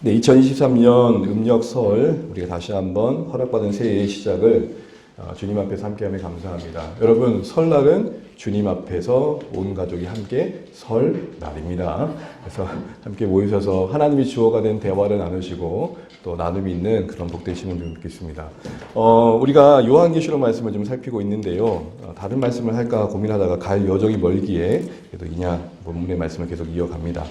네, 2023년 음력설 우리가 다시 한번 허락받은 새해의 시작을 주님 앞에서 함께하며 감사합니다. 여러분, 설날은 주님 앞에서 온 가족이 함께 설날입니다. 그래서 함께 모이셔서 하나님이 주어가 된 대화를 나누시고 또 나눔이 있는 그런 복되시면 좀 좋겠습니다. 우리가 요한계시록 말씀을 좀 살피고 있는데요. 다른 말씀을 할까 고민하다가 갈 여정이 멀기에 그래도 이냐 본문의 말씀을 계속 이어갑니다.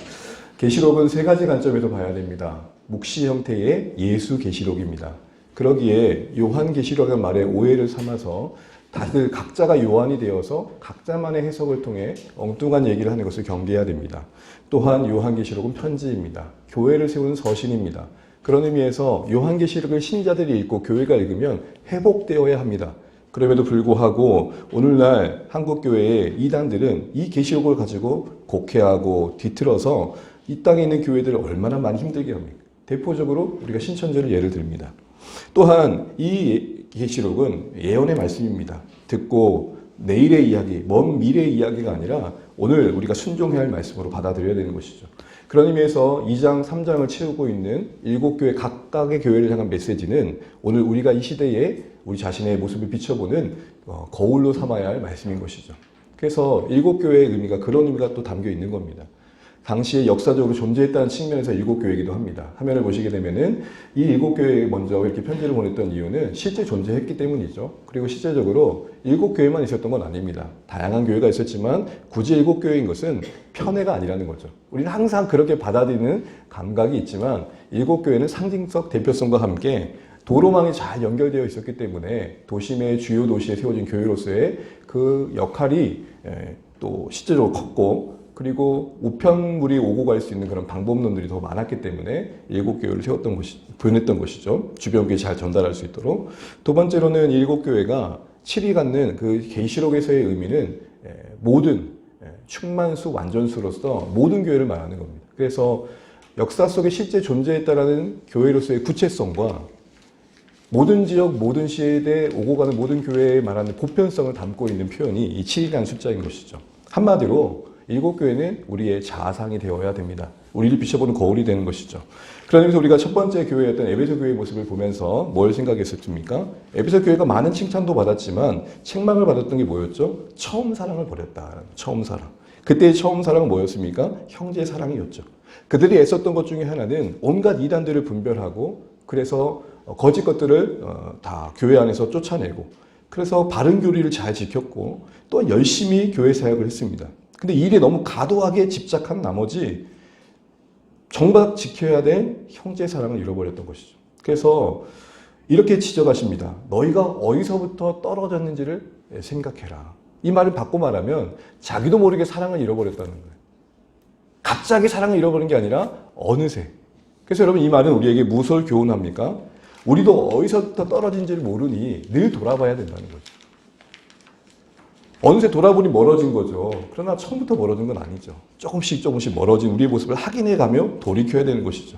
계시록은 세 가지 관점에서 봐야 됩니다. 묵시 형태의 예수 계시록입니다. 그러기에 요한계시록이라는 말에 오해를 삼아서 다들 각자가 요한이 되어서 각자만의 해석을 통해 엉뚱한 얘기를 하는 것을 경계해야 됩니다. 또한 요한계시록은 편지입니다. 교회를 세우는 서신입니다. 그런 의미에서 요한계시록을 신자들이 읽고 교회가 읽으면 회복되어야 합니다. 그럼에도 불구하고 오늘날 한국교회의 이단들은 이 계시록을 가지고 곡해하고 뒤틀어서 이 땅에 있는 교회들을 얼마나 많이 힘들게 합니까? 대표적으로 우리가 신천지를 예를 듭니다. 또한 이 계시록은 예언의 말씀입니다. 듣고 내일의 이야기, 먼 미래의 이야기가 아니라 오늘 우리가 순종해야 할 말씀으로 받아들여야 되는 것이죠. 그런 의미에서 2장, 3장을 채우고 있는 7교회 각각의 교회를 향한 메시지는 오늘 우리가 이 시대에 우리 자신의 모습을 비춰보는 거울로 삼아야 할 말씀인 것이죠. 그래서 7교회의 의미가 그런 의미가 또 담겨 있는 겁니다. 당시에 역사적으로 존재했다는 측면에서 7교회이기도 합니다. 화면을 보시게 되면은 이 7교회에 먼저 이렇게 편지를 보냈던 이유는 실제 존재했기 때문이죠. 그리고 실제적으로 7교회만 있었던 건 아닙니다. 다양한 교회가 있었지만 굳이 7교회인 것은 편애가 아니라는 거죠. 우리는 항상 그렇게 받아들이는 감각이 있지만 7교회는 상징적 대표성과 함께 도로망이 잘 연결되어 있었기 때문에 도심의 주요 도시에 세워진 교회로서의 그 역할이 또 실제적으로 컸고 그리고 우편물이 오고 갈 수 있는 그런 방법론들이 더 많았기 때문에 7교회를 세웠던 것이, 보냈던 것이죠. 주변 교회에 잘 전달할 수 있도록. 두 번째로는 7교회가 7이 갖는 그 계시록에서의 의미는 모든 충만수, 완전수로서 모든 교회를 말하는 겁니다. 그래서 역사 속에 실제 존재했다라는 교회로서의 구체성과 모든 지역, 모든 시대에 오고 가는 모든 교회에 말하는 보편성을 담고 있는 표현이 이 7이라는 숫자인 것이죠. 한마디로 7교회는 우리의 자상이 되어야 됩니다. 우리를 비춰보는 거울이 되는 것이죠. 그러면서 우리가 첫 번째 교회였던 에베소 교회의 모습을 보면서 뭘 생각했습니까? 에베소 교회가 많은 칭찬도 받았지만 책망을 받았던 게 뭐였죠? 처음 사랑을 버렸다. 처음 사랑. 그때의 처음 사랑은 뭐였습니까? 형제 사랑이었죠. 그들이 애썼던 것 중에 하나는 온갖 이단들을 분별하고 그래서 거짓 것들을 다 교회 안에서 쫓아내고 그래서 바른 교리를 잘 지켰고 또한 열심히 교회 사역을 했습니다. 근데 이 일에 너무 과도하게 집착한 나머지 정작 지켜야 될 형제 사랑을 잃어버렸던 것이죠. 그래서 이렇게 지적하십니다. 너희가 어디서부터 떨어졌는지를 생각해라. 이 말을 바꿔 말하면 자기도 모르게 사랑을 잃어버렸다는 거예요. 갑자기 사랑을 잃어버린 게 아니라 어느새. 그래서 여러분 이 말은 우리에게 무엇을 교훈합니까? 우리도 어디서부터 떨어진지를 모르니 늘 돌아봐야 된다는 거죠. 어느새 돌아보니 멀어진 거죠. 그러나 처음부터 멀어진 건 아니죠. 조금씩 멀어진 우리의 모습을 확인해가며 돌이켜야 되는 것이죠.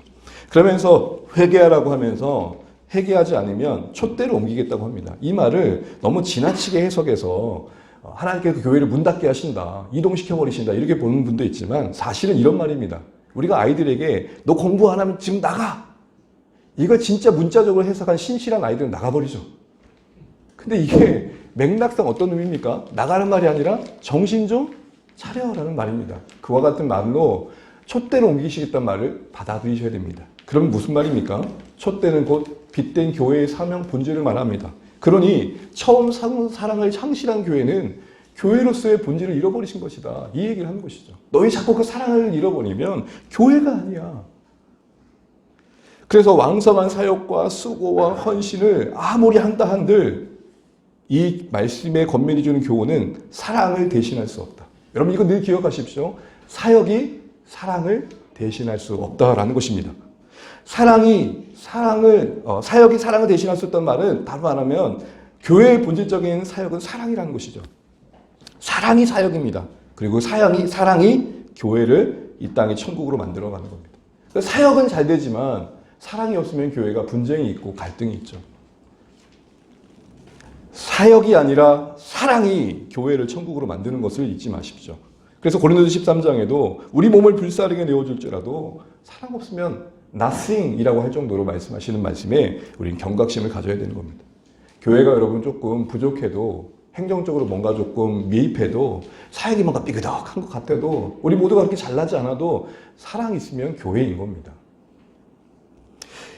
그러면서 회개하라고 하면서 회개하지 않으면 촛대를 옮기겠다고 합니다. 이 말을 너무 지나치게 해석해서 하나님께서 교회를 문 닫게 하신다, 이동시켜버리신다 이렇게 보는 분도 있지만 사실은 이런 말입니다. 우리가 아이들에게 너 공부 안 하면 지금 나가! 이걸 진짜 문자적으로 해석한 신실한 아이들은 나가버리죠. 근데 이게 맥락상 어떤 의미입니까? 나가는 말이 아니라 정신 좀 차려라는 말입니다. 그와 같은 말로 촛대를 옮기시겠다는 말을 받아들이셔야 됩니다. 그럼 무슨 말입니까? 촛대는 곧 빛된 교회의 사명 본질을 말합니다. 그러니 처음 사랑을 상실한 교회는 교회로서의 본질을 잃어버리신 것이다. 이 얘기를 하는 것이죠. 너희 자꾸 그 사랑을 잃어버리면 교회가 아니야. 그래서 왕성한 사역과 수고와 헌신을 아무리 한다 한들 이 말씀의 권면이 주는 교훈은 사랑을 대신할 수 없다. 여러분 이거 늘 기억하십시오. 사역이 사랑을 대신할 수 없다라는 것입니다. 사역이 사랑을 대신할 수 없다는 말은 다른 말하면 교회의 본질적인 사역은 사랑이라는 것이죠. 사랑이 사역입니다. 그리고 사랑이 교회를 이 땅의 천국으로 만들어가는 겁니다. 사역은 잘 되지만 사랑이 없으면 교회가 분쟁이 있고 갈등이 있죠. 사역이 아니라 사랑이 교회를 천국으로 만드는 것을 잊지 마십시오. 그래서 고린도서 13장에도 우리 몸을 불사르게 내어줄지라도 사랑 없으면 nothing이라고 할 정도로 말씀하시는 말씀에 우리는 경각심을 가져야 되는 겁니다. 교회가 여러분 조금 부족해도 행정적으로 뭔가 조금 미흡해도 사역이 뭔가 삐그덕한 것 같아도 우리 모두가 그렇게 잘나지 않아도 사랑이 있으면 교회인 겁니다.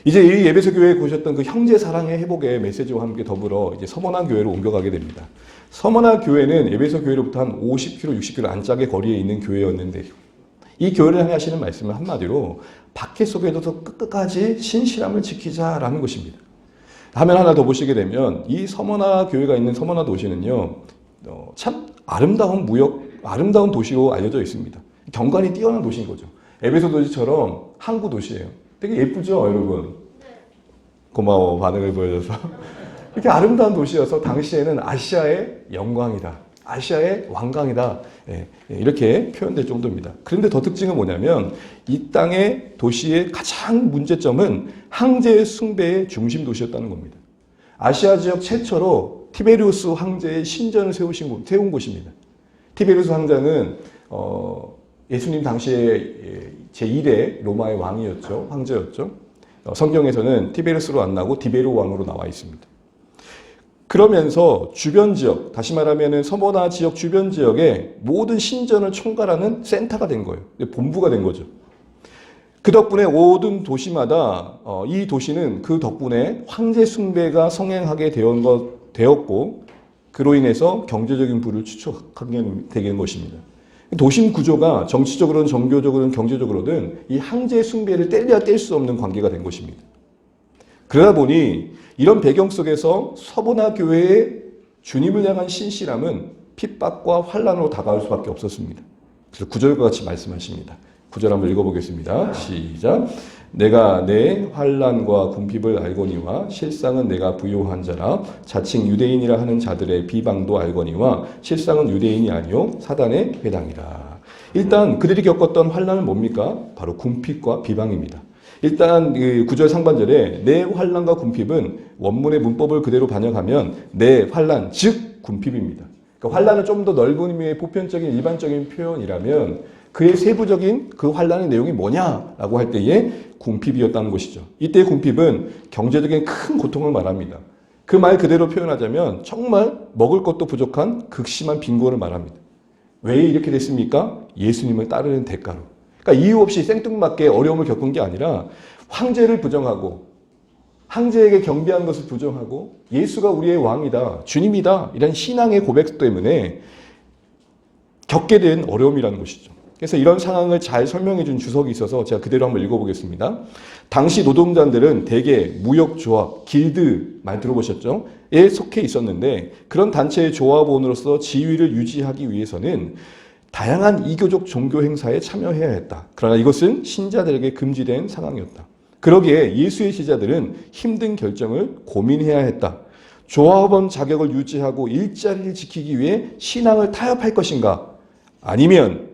이제 이 에베소 교회에 보셨던 그 형제 사랑의 회복의 메시지와 함께 더불어 이제 서머나 교회로 옮겨가게 됩니다. 서머나 교회는 에베소 교회로부터 한 50km, 60km 안짝의 거리에 있는 교회였는데 이 교회를 향해 하시는 말씀은 한마디로 박해 속에도 끝까지 신실함을 지키자라는 것입니다. 화면 하나 더 보시게 되면 이 서머나 교회가 있는 서머나 도시는요, 참 아름다운 도시로 알려져 있습니다. 경관이 뛰어난 도시인 거죠. 에베소 도시처럼 항구 도시예요. 되게 예쁘죠, 여러분? 고마워, 반응을 보여줘서. 이렇게 아름다운 도시여서 당시에는 아시아의 영광이다. 아시아의 왕강이다. 이렇게 표현될 정도입니다. 그런데 더 특징은 뭐냐면 이 땅의 도시의 가장 문제점은 황제의 숭배의 중심 도시였다는 겁니다. 아시아 지역 최초로 티베리우스 황제의 신전을 세운 곳입니다. 티베리우스 황제는 예수님 당시에 제1의 로마의 왕이었죠. 황제였죠. 성경에서는 티베리우스로 안 나고 디베로 왕으로 나와 있습니다. 그러면서 주변 지역, 다시 말하면 서머나 지역 주변 지역에 모든 신전을 총괄하는 센터가 된 거예요. 본부가 된 거죠. 그 덕분에 모든 도시마다 이 도시는 그 덕분에 황제 숭배가 성행하게 되었고 그로 인해서 경제적인 부를 추척하게 되는 것입니다. 도심 구조가 정치적으로는 종교적으로는 경제적으로든 이 황제 숭배를 뗄래야 뗄 수 없는 관계가 된 것입니다. 그러다 보니 이런 배경 속에서 서머나 교회의 주님을 향한 신실함은 핍박과 환난으로 다가올 수밖에 없었습니다. 그래서 9절과 같이 말씀하십니다. 9절 한번 읽어보겠습니다. 시작. 내가 내 환난과 궁핍을 알거니와 실상은 내가 부요한 자라 자칭 유대인이라 하는 자들의 비방도 알거니와 실상은 유대인이 아니요 사단의 회당이라. 일단 그들이 겪었던 환난은 뭡니까? 바로 궁핍과 비방입니다. 일단 9절 상반절에 내 환난과 궁핍은 원문의 문법을 그대로 반영하면 내 환난, 즉 궁핍입니다. 그러니까 환난은 좀 더 넓은 의미의 보편적인 일반적인 표현이라면 그의 세부적인 그 환난의 내용이 뭐냐라고 할 때에 궁핍이었다는 것이죠. 이때 궁핍은 경제적인 큰 고통을 말합니다. 그 말 그대로 표현하자면 정말 먹을 것도 부족한 극심한 빈곤을 말합니다. 왜 이렇게 됐습니까? 예수님을 따르는 대가로. 그러니까 이유 없이 생뚱맞게 어려움을 겪은 게 아니라 황제를 부정하고 황제에게 경배하는 것을 부정하고 예수가 우리의 왕이다, 주님이다 이런 신앙의 고백 때문에 겪게 된 어려움이라는 것이죠. 그래서 이런 상황을 잘 설명해 준 주석이 있어서 제가 그대로 한번 읽어보겠습니다. 당시 노동자들은 대개 무역조합, 길드 많이 들어보셨죠? 에 속해 있었는데 그런 단체의 조합원으로서 지위를 유지하기 위해서는 다양한 이교적 종교 행사에 참여해야 했다. 그러나 이것은 신자들에게 금지된 상황이었다. 그러기에 예수의 제자들은 힘든 결정을 고민해야 했다. 조합원 자격을 유지하고 일자리를 지키기 위해 신앙을 타협할 것인가? 아니면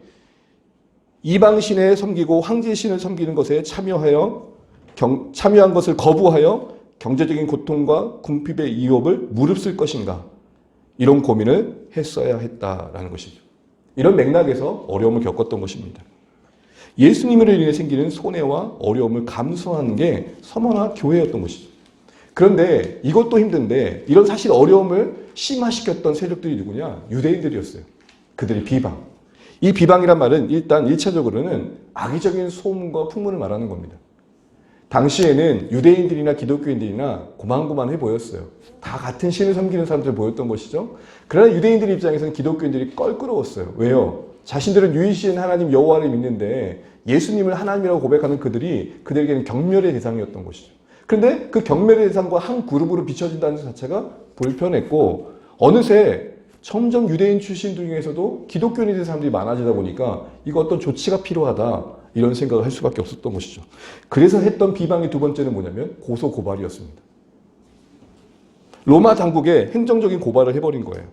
이방신에 섬기고 황제신을 섬기는 것에 참여한 것을 거부하여 경제적인 고통과 궁핍의 위협을 무릅쓸 것인가? 이런 고민을 했어야 했다라는 것이죠. 이런 맥락에서 어려움을 겪었던 것입니다. 예수님으로 인해 생기는 손해와 어려움을 감수하는 게 서머나 교회였던 것이죠. 그런데 이것도 힘든데 이런 사실 어려움을 심화시켰던 세력들이 누구냐? 유대인들이었어요. 그들의 비방. 이 비방이란 말은 일단 1차적으로는 악의적인 소문과 풍문을 말하는 겁니다. 당시에는 유대인들이나 기독교인들이나 고만고만해 보였어요. 다 같은 신을 섬기는 사람들 보였던 것이죠. 그러나 유대인들 입장에서는 기독교인들이 껄끄러웠어요. 왜요? 자신들은 유일신 하나님 여호와를 믿는데 예수님을 하나님이라고 고백하는 그들에게는 경멸의 대상이었던 것이죠. 그런데 그 경멸의 대상과 한 그룹으로 비춰진다는 것 자체가 불편했고 어느새 점점 유대인 출신들 중에서도 기독교인이 된 사람들이 많아지다 보니까 이거 어떤 조치가 필요하다 이런 생각을 할 수밖에 없었던 것이죠. 그래서 했던 비방의 두 번째는 뭐냐면 고소 고발이었습니다. 로마 당국에 행정적인 고발을 해버린 거예요.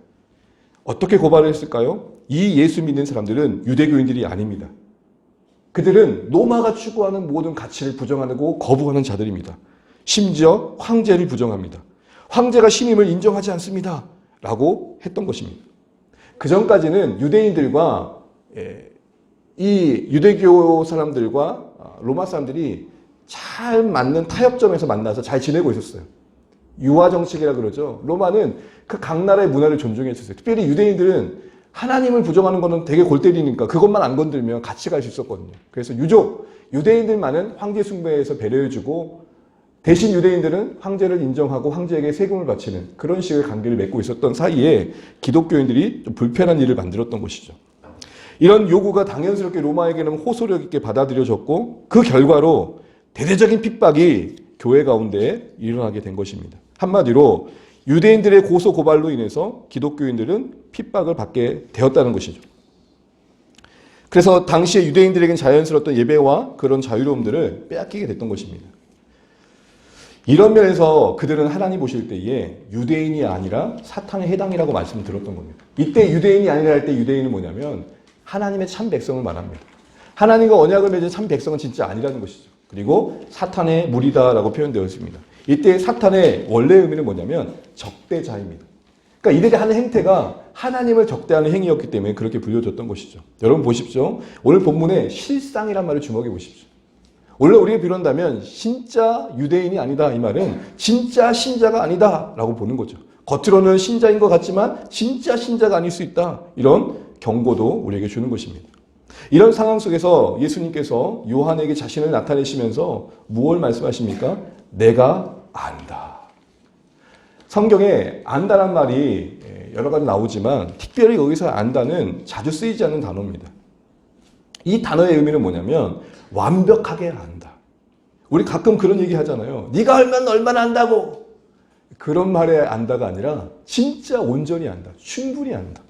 어떻게 고발을 했을까요? 이 예수 믿는 사람들은 유대교인들이 아닙니다. 그들은 로마가 추구하는 모든 가치를 부정하고 거부하는 자들입니다. 심지어 황제를 부정합니다. 황제가 신임을 인정하지 않습니다. 라고 했던 것입니다. 그 전까지는 유대인들과 이 유대교 사람들과 로마 사람들이 잘 맞는 타협점에서 만나서 잘 지내고 있었어요. 유화 정책이라 그러죠. 로마는 그 각 나라의 문화를 존중했었어요. 특별히 유대인들은 하나님을 부정하는 거는 되게 골 때리니까 그것만 안 건들면 같이 갈 수 있었거든요. 그래서 유족, 유대인들만은 황제 숭배에서 배려해주고 대신 유대인들은 황제를 인정하고 황제에게 세금을 바치는 그런 식의 관계를 맺고 있었던 사이에 기독교인들이 좀 불편한 일을 만들었던 것이죠. 이런 요구가 당연스럽게 로마에게는 호소력 있게 받아들여졌고 그 결과로 대대적인 핍박이 교회 가운데 일어나게 된 것입니다. 한마디로 유대인들의 고소 고발로 인해서 기독교인들은 핍박을 받게 되었다는 것이죠. 그래서 당시에 유대인들에겐 자연스러웠던 예배와 그런 자유로움들을 빼앗기게 됐던 것입니다. 이런 면에서 그들은 하나님 보실 때에 유대인이 아니라 사탄의 해당이라고 말씀을 들었던 겁니다. 이때 유대인이 아니라 할 때 유대인은 뭐냐면 하나님의 참 백성을 말합니다. 하나님과 언약을 맺은 참 백성은 진짜 아니라는 것이죠. 그리고 사탄의 무리다라고 표현되어 있습니다. 이때 사탄의 원래 의미는 뭐냐면 적대자입니다. 그러니까 이들이 하는 행태가 하나님을 적대하는 행위였기 때문에 그렇게 불려졌던 것이죠. 여러분 보십시오. 오늘 본문에 실상이란 말을 주목해 보십시오. 원래 우리가 비론다면 진짜 유대인이 아니다 이 말은 진짜 신자가 아니다 라고 보는 거죠. 겉으로는 신자인 것 같지만 진짜 신자가 아닐 수 있다. 이런 경고도 우리에게 주는 것입니다. 이런 상황 속에서 예수님께서 요한에게 자신을 나타내시면서 무엇을 말씀하십니까? 내가 안다. 성경에 안다란 말이 여러 가지 나오지만 특별히 여기서 안다는 자주 쓰이지 않는 단어입니다. 이 단어의 의미는 뭐냐면 완벽하게 안다. 우리 가끔 그런 얘기 하잖아요. 네가 알면 얼마나 안다고. 그런 말에 안다가 아니라 진짜 온전히 안다. 충분히 안다.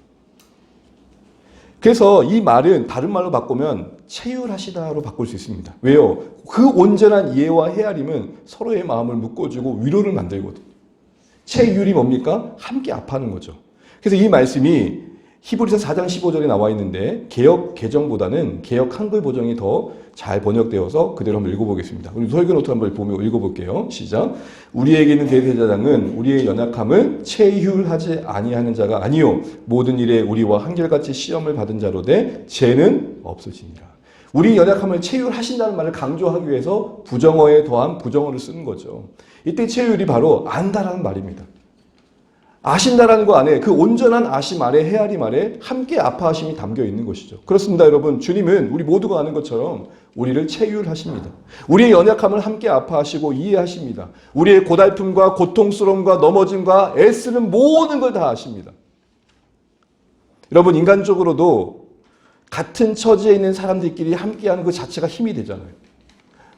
그래서 이 말은 다른 말로 바꾸면 체휼하시다로 바꿀 수 있습니다. 왜요? 그 온전한 이해와 헤아림은 서로의 마음을 묶어주고 위로를 만들거든요. 체휼이 뭡니까? 함께 아파하는 거죠. 그래서 이 말씀이 히브리서 4장 15절에 나와 있는데 개역 개정보다는 개역 한글 버전이 더 잘 번역되어서 그대로 한번 읽어보겠습니다. 우리 설교노트 한번 보며 읽어볼게요. 시작. 우리에게 있는 대제사장은 우리의 연약함을 체휼하지 아니하는 자가 아니요 모든 일에 우리와 한결같이 시험을 받은 자로되 죄는 없으시니라. 우리 연약함을 체휼하신다는 말을 강조하기 위해서 부정어에 더한 부정어를 쓰는 거죠. 이때 체휼이 바로 안다라는 말입니다. 아신다라는 거 안에 그 온전한 아심 아래 헤아림 아래 함께 아파하심이 담겨 있는 것이죠. 그렇습니다, 여러분. 주님은 우리 모두가 아는 것처럼 우리를 체휼하십니다. 우리의 연약함을 함께 아파하시고 이해하십니다. 우리의 고달픔과 고통스러움과 넘어짐과 애쓰는 모든 걸 다 아십니다. 여러분, 인간적으로도 같은 처지에 있는 사람들끼리 함께하는 그 자체가 힘이 되잖아요.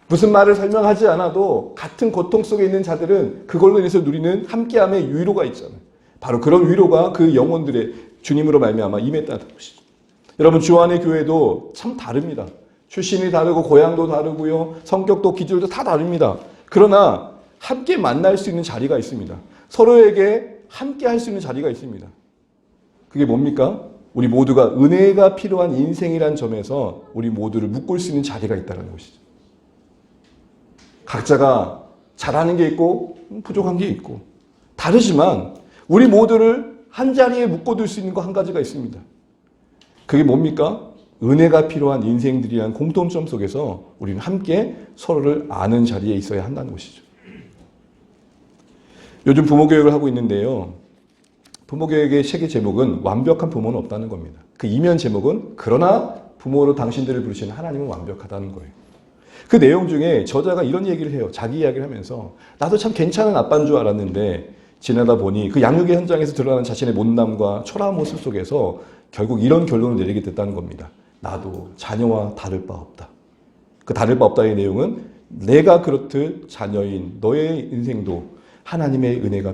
무슨 말을 설명하지 않아도 같은 고통 속에 있는 자들은 그걸로 인해서 누리는 함께함의 위로가 있잖아요. 바로 그런 위로가 그 영혼들의 주님으로 말미암아 임했다는 것이죠. 여러분, 주 안의 교회도 참 다릅니다. 출신이 다르고 고향도 다르고요. 성격도 기질도 다 다릅니다. 그러나 함께 만날 수 있는 자리가 있습니다. 서로에게 함께 할 수 있는 자리가 있습니다. 그게 뭡니까? 우리 모두가 은혜가 필요한 인생이란 점에서 우리 모두를 묶을 수 있는 자리가 있다는 것이죠. 각자가 잘하는 게 있고 부족한 게 있고 다르지만 우리 모두를 한 자리에 묶어둘 수 있는 거 한 가지가 있습니다. 그게 뭡니까? 은혜가 필요한 인생들이란 공통점 속에서 우리는 함께 서로를 아는 자리에 있어야 한다는 것이죠. 요즘 부모교육을 하고 있는데요. 부모교육의 책의 제목은 완벽한 부모는 없다는 겁니다. 그 이면 제목은 그러나 부모로 당신들을 부르시는 하나님은 완벽하다는 거예요. 그 내용 중에 저자가 이런 얘기를 해요. 자기 이야기를 하면서 나도 참 괜찮은 아빠인 줄 알았는데 지나다 보니 그 양육의 현장에서 드러나는 자신의 못남과 초라한 모습 속에서 결국 이런 결론을 내리게 됐다는 겁니다. 나도 자녀와 다를 바 없다. 그 다를 바 없다의 내용은 내가 그렇듯 자녀인 너의 인생도 하나님의 은혜가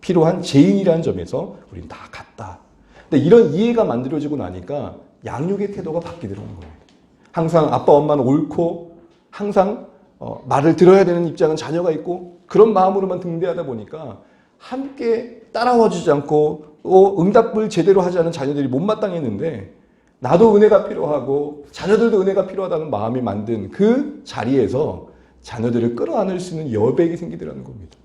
필요한 죄인이라는 점에서 우리는 다 같다. 근데 이런 이해가 만들어지고 나니까 양육의 태도가 바뀌더라는 거예요. 항상 아빠 엄마는 옳고 항상 말을 들어야 되는 입장은 자녀가 있고 그런 마음으로만 등대하다 보니까 함께 따라와 주지 않고 응답을 제대로 하지 않은 자녀들이 못마땅했는데 나도 은혜가 필요하고 자녀들도 은혜가 필요하다는 마음이 만든 그 자리에서 자녀들을 끌어안을 수 있는 여백이 생기더라는 겁니다.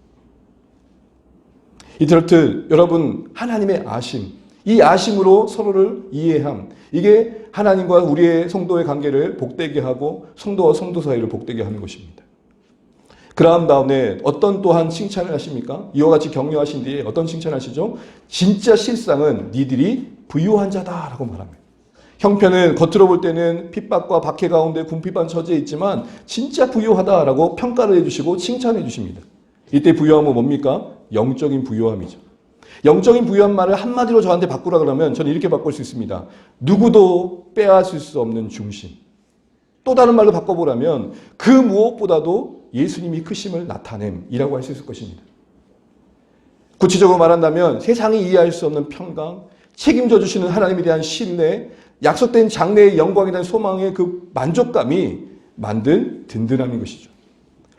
이렇듯 여러분 하나님의 아심, 이 아심으로 서로를 이해함, 이게 하나님과 우리의 성도의 관계를 복되게 하고 성도와 성도 사이를 복되게 하는 것입니다. 그러한 다음에 어떤 또한 칭찬을 하십니까? 이와 같이 격려하신 뒤에 어떤 칭찬을 하시죠? 진짜 실상은 니들이 부유한 자다라고 말합니다. 형편은 겉으로 볼 때는 핍박과 박해 가운데 궁핍한 처지에 있지만 진짜 부유하다라고 평가를 해주시고 칭찬해 주십니다. 이때 부유함은 뭡니까? 영적인 부유함이죠. 영적인 부유한 말을 한마디로 저한테 바꾸라 그러면 저는 이렇게 바꿀 수 있습니다. 누구도 빼앗을 수 없는 중심. 또 다른 말로 바꿔보라면 그 무엇보다도 예수님이 크심을 나타냄이라고 할 수 있을 것입니다. 구체적으로 말한다면 세상이 이해할 수 없는 평강, 책임져 주시는 하나님에 대한 신뢰, 약속된 장래의 영광에 대한 소망의 그 만족감이 만든 든든함인 것이죠.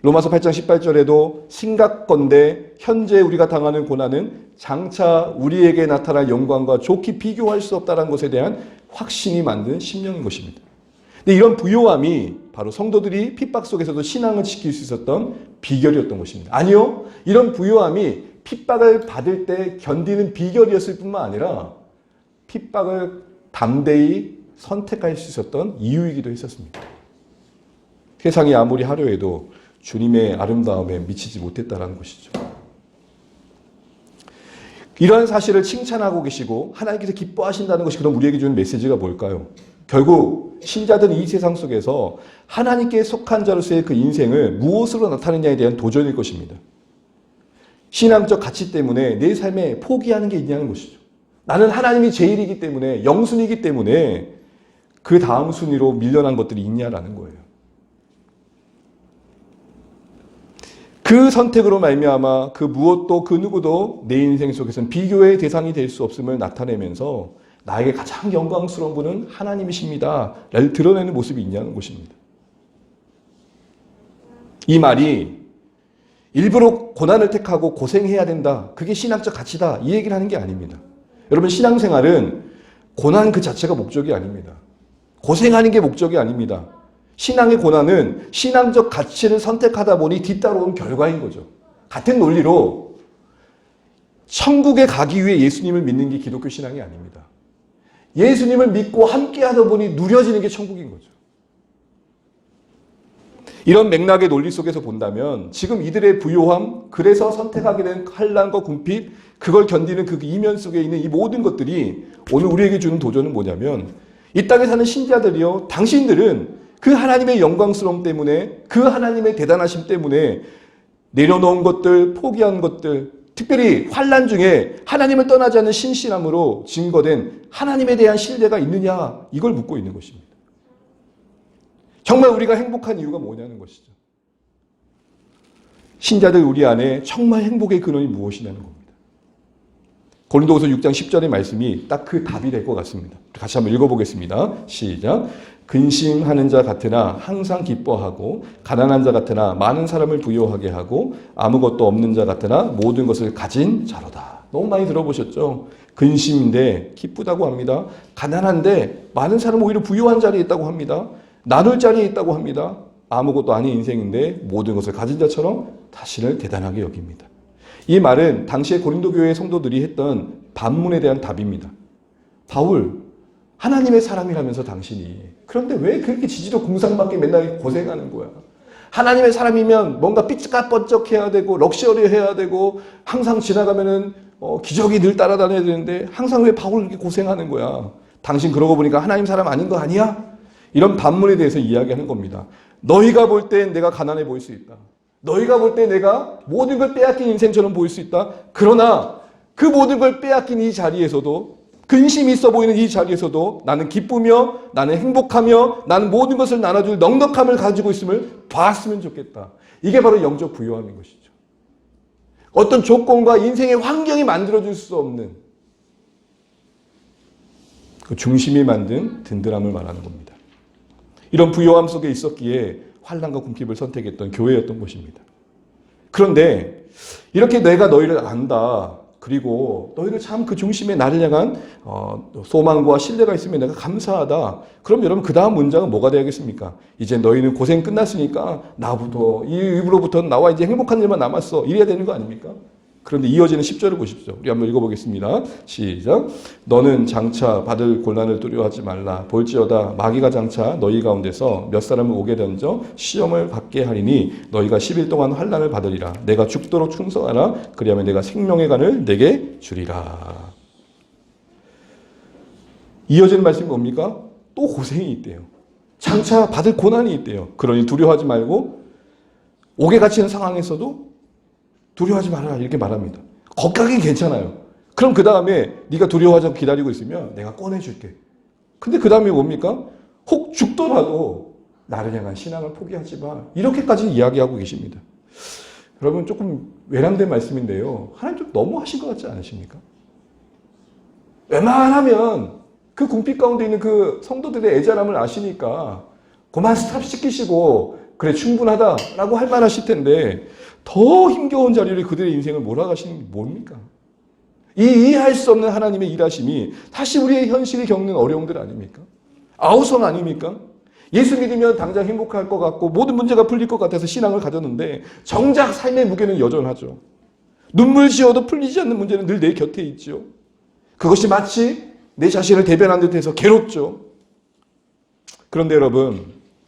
로마서 8장 18절에도 심각건대 현재 우리가 당하는 고난은 장차 우리에게 나타날 영광과 좋게 비교할 수 없다는 것에 대한 확신이 만든 심령인 것입니다. 근데 이런 부요함이 바로 성도들이 핍박 속에서도 신앙을 지킬 수 있었던 비결이었던 것입니다. 아니요. 이런 부요함이 핍박을 받을 때 견디는 비결이었을 뿐만 아니라 핍박을 담대히 선택할 수 있었던 이유이기도 했었습니다. 세상이 아무리 화려해도 주님의 아름다움에 미치지 못했다는 것이죠. 이러한 사실을 칭찬하고 계시고 하나님께서 기뻐하신다는 것이 그럼 우리에게 주는 메시지가 뭘까요? 결국 신자들은 이 세상 속에서 하나님께 속한 자로서의 그 인생을 무엇으로 나타내냐에 대한 도전일 것입니다. 신앙적 가치 때문에 내 삶에 포기하는 게 있냐는 것이죠. 나는 하나님이 제일이기 때문에 영순이기 때문에 그 다음 순위로 밀려난 것들이 있냐라는 거예요. 그 선택으로 말미암아 그 무엇도 그 누구도 내 인생 속에서는 비교의 대상이 될 수 없음을 나타내면서 나에게 가장 영광스러운 분은 하나님이십니다 를 드러내는 모습이 있냐는 것입니다. 이 말이 일부러 고난을 택하고 고생해야 된다. 그게 신앙적 가치다. 이 얘기를 하는 게 아닙니다. 여러분 신앙생활은 고난 그 자체가 목적이 아닙니다. 고생하는 게 목적이 아닙니다. 신앙의 고난은 신앙적 가치를 선택하다 보니 뒤따라온 결과인 거죠. 같은 논리로 천국에 가기 위해 예수님을 믿는 게 기독교 신앙이 아닙니다. 예수님을 믿고 함께 하다 보니 누려지는 게 천국인 거죠. 이런 맥락의 논리 속에서 본다면 지금 이들의 부요함, 그래서 선택하게 된 환난과 궁핍, 그걸 견디는 그 이면 속에 있는 이 모든 것들이 오늘 우리에게 주는 도전은 뭐냐면 이 땅에 사는 신자들이요, 당신들은 그 하나님의 영광스러움 때문에 그 하나님의 대단하심 때문에 내려놓은 것들, 포기한 것들, 특별히 환난 중에 하나님을 떠나지 않는 신실함으로 증거된 하나님에 대한 신뢰가 있느냐 이걸 묻고 있는 것입니다. 정말 우리가 행복한 이유가 뭐냐는 것이죠. 신자들 우리 안에 정말 행복의 근원이 무엇이냐는 겁니다. 고린도후서 6장 10절의 말씀이 딱 그 답이 될 것 같습니다. 같이 한번 읽어보겠습니다. 시작. 근심하는 자 같으나 항상 기뻐하고 가난한 자 같으나 많은 사람을 부요하게 하고 아무것도 없는 자 같으나 모든 것을 가진 자로다. 너무 많이 들어보셨죠? 근심인데 기쁘다고 합니다. 가난한데 많은 사람은 오히려 부유한 자리에 있다고 합니다. 나눌 자리에 있다고 합니다. 아무것도 아닌 인생인데 모든 것을 가진 자처럼 자신을 대단하게 여깁니다. 이 말은 당시에 고린도 교회의 성도들이 했던 반문에 대한 답입니다. 바울, 하나님의 사람이라면서 당신이 그런데 왜 그렇게 지지로 공상받게 맨날 고생하는 거야? 하나님의 사람이면 뭔가 삐까뻔쩍해야 되고 럭셔리 해야 되고 항상 지나가면은 기적이 늘 따라다녀야 되는데 항상 왜 바울 이렇게 고생하는 거야? 당신 그러고 보니까 하나님 사람 아닌 거 아니야? 이런 반문에 대해서 이야기하는 겁니다. 너희가 볼 땐 내가 가난해 보일 수 있다. 너희가 볼 때 내가 모든 걸 빼앗긴 인생처럼 보일 수 있다. 그러나 그 모든 걸 빼앗긴 이 자리에서도 근심이 있어 보이는 이 자리에서도 나는 기쁘며 나는 행복하며 나는 모든 것을 나눠줄 넉넉함을 가지고 있음을 봤으면 좋겠다. 이게 바로 영적 부요함인 것이죠. 어떤 조건과 인생의 환경이 만들어줄 수 없는 그 중심이 만든 든든함을 말하는 겁니다. 이런 부요함 속에 있었기에 환난과 궁핍을 선택했던 교회였던 것입니다. 그런데 이렇게 내가 너희를 안다. 그리고 너희를 참 그 중심에 나를 향한 소망과 신뢰가 있으면 내가 감사하다. 그럼 여러분 그 다음 문장은 뭐가 되겠습니까? 이제 너희는 고생 끝났으니까 나부터 이 이후로부터는 나와 이제 행복한 일만 남았어. 이래야 되는 거 아닙니까? 그런데 이어지는 10절을 보십시오. 우리 한번 읽어보겠습니다. 시작. 너는 장차 받을 곤란을 두려워하지 말라. 볼지어다 마귀가 장차 너희 가운데서 몇 사람을 오게 던져 시험을 받게 하리니 너희가 10일 동안 환난을 받으리라. 내가 죽도록 충성하라. 그리하면 내가 생명의 간을 내게 주리라. 이어지는 말씀이 뭡니까? 또 고생이 있대요. 장차 받을 고난이 있대요. 그러니 두려워하지 말고 옥에 갇히는 상황에서도 두려워하지 말아라 이렇게 말합니다. 거기까지는 괜찮아요. 그럼 그 다음에 네가 두려워하자고 기다리고 있으면 내가 꺼내줄게. 근데 그 다음에 뭡니까? 혹 죽더라도 나를 향한 신앙을 포기하지 마. 이렇게까지 이야기하고 계십니다. 여러분 조금 외람된 말씀인데요. 하나님 좀 너무 하신 것 같지 않으십니까? 웬만하면 그 궁핍 가운데 있는 그 성도들의 애절함을 아시니까 그만 스탑 시키시고 그래 충분하다라고 할 만하실 텐데 더 힘겨운 자리를 그들의 인생을 몰아가시는 게 뭡니까? 이 이해할 수 없는 하나님의 일하심이 다시 우리의 현실이 겪는 어려움들 아닙니까? 아우성 아닙니까? 예수 믿으면 당장 행복할 것 같고 모든 문제가 풀릴 것 같아서 신앙을 가졌는데 정작 삶의 무게는 여전하죠. 눈물 지어도 풀리지 않는 문제는 늘 내 곁에 있죠. 그것이 마치 내 자신을 대변한 듯해서 괴롭죠. 그런데 여러분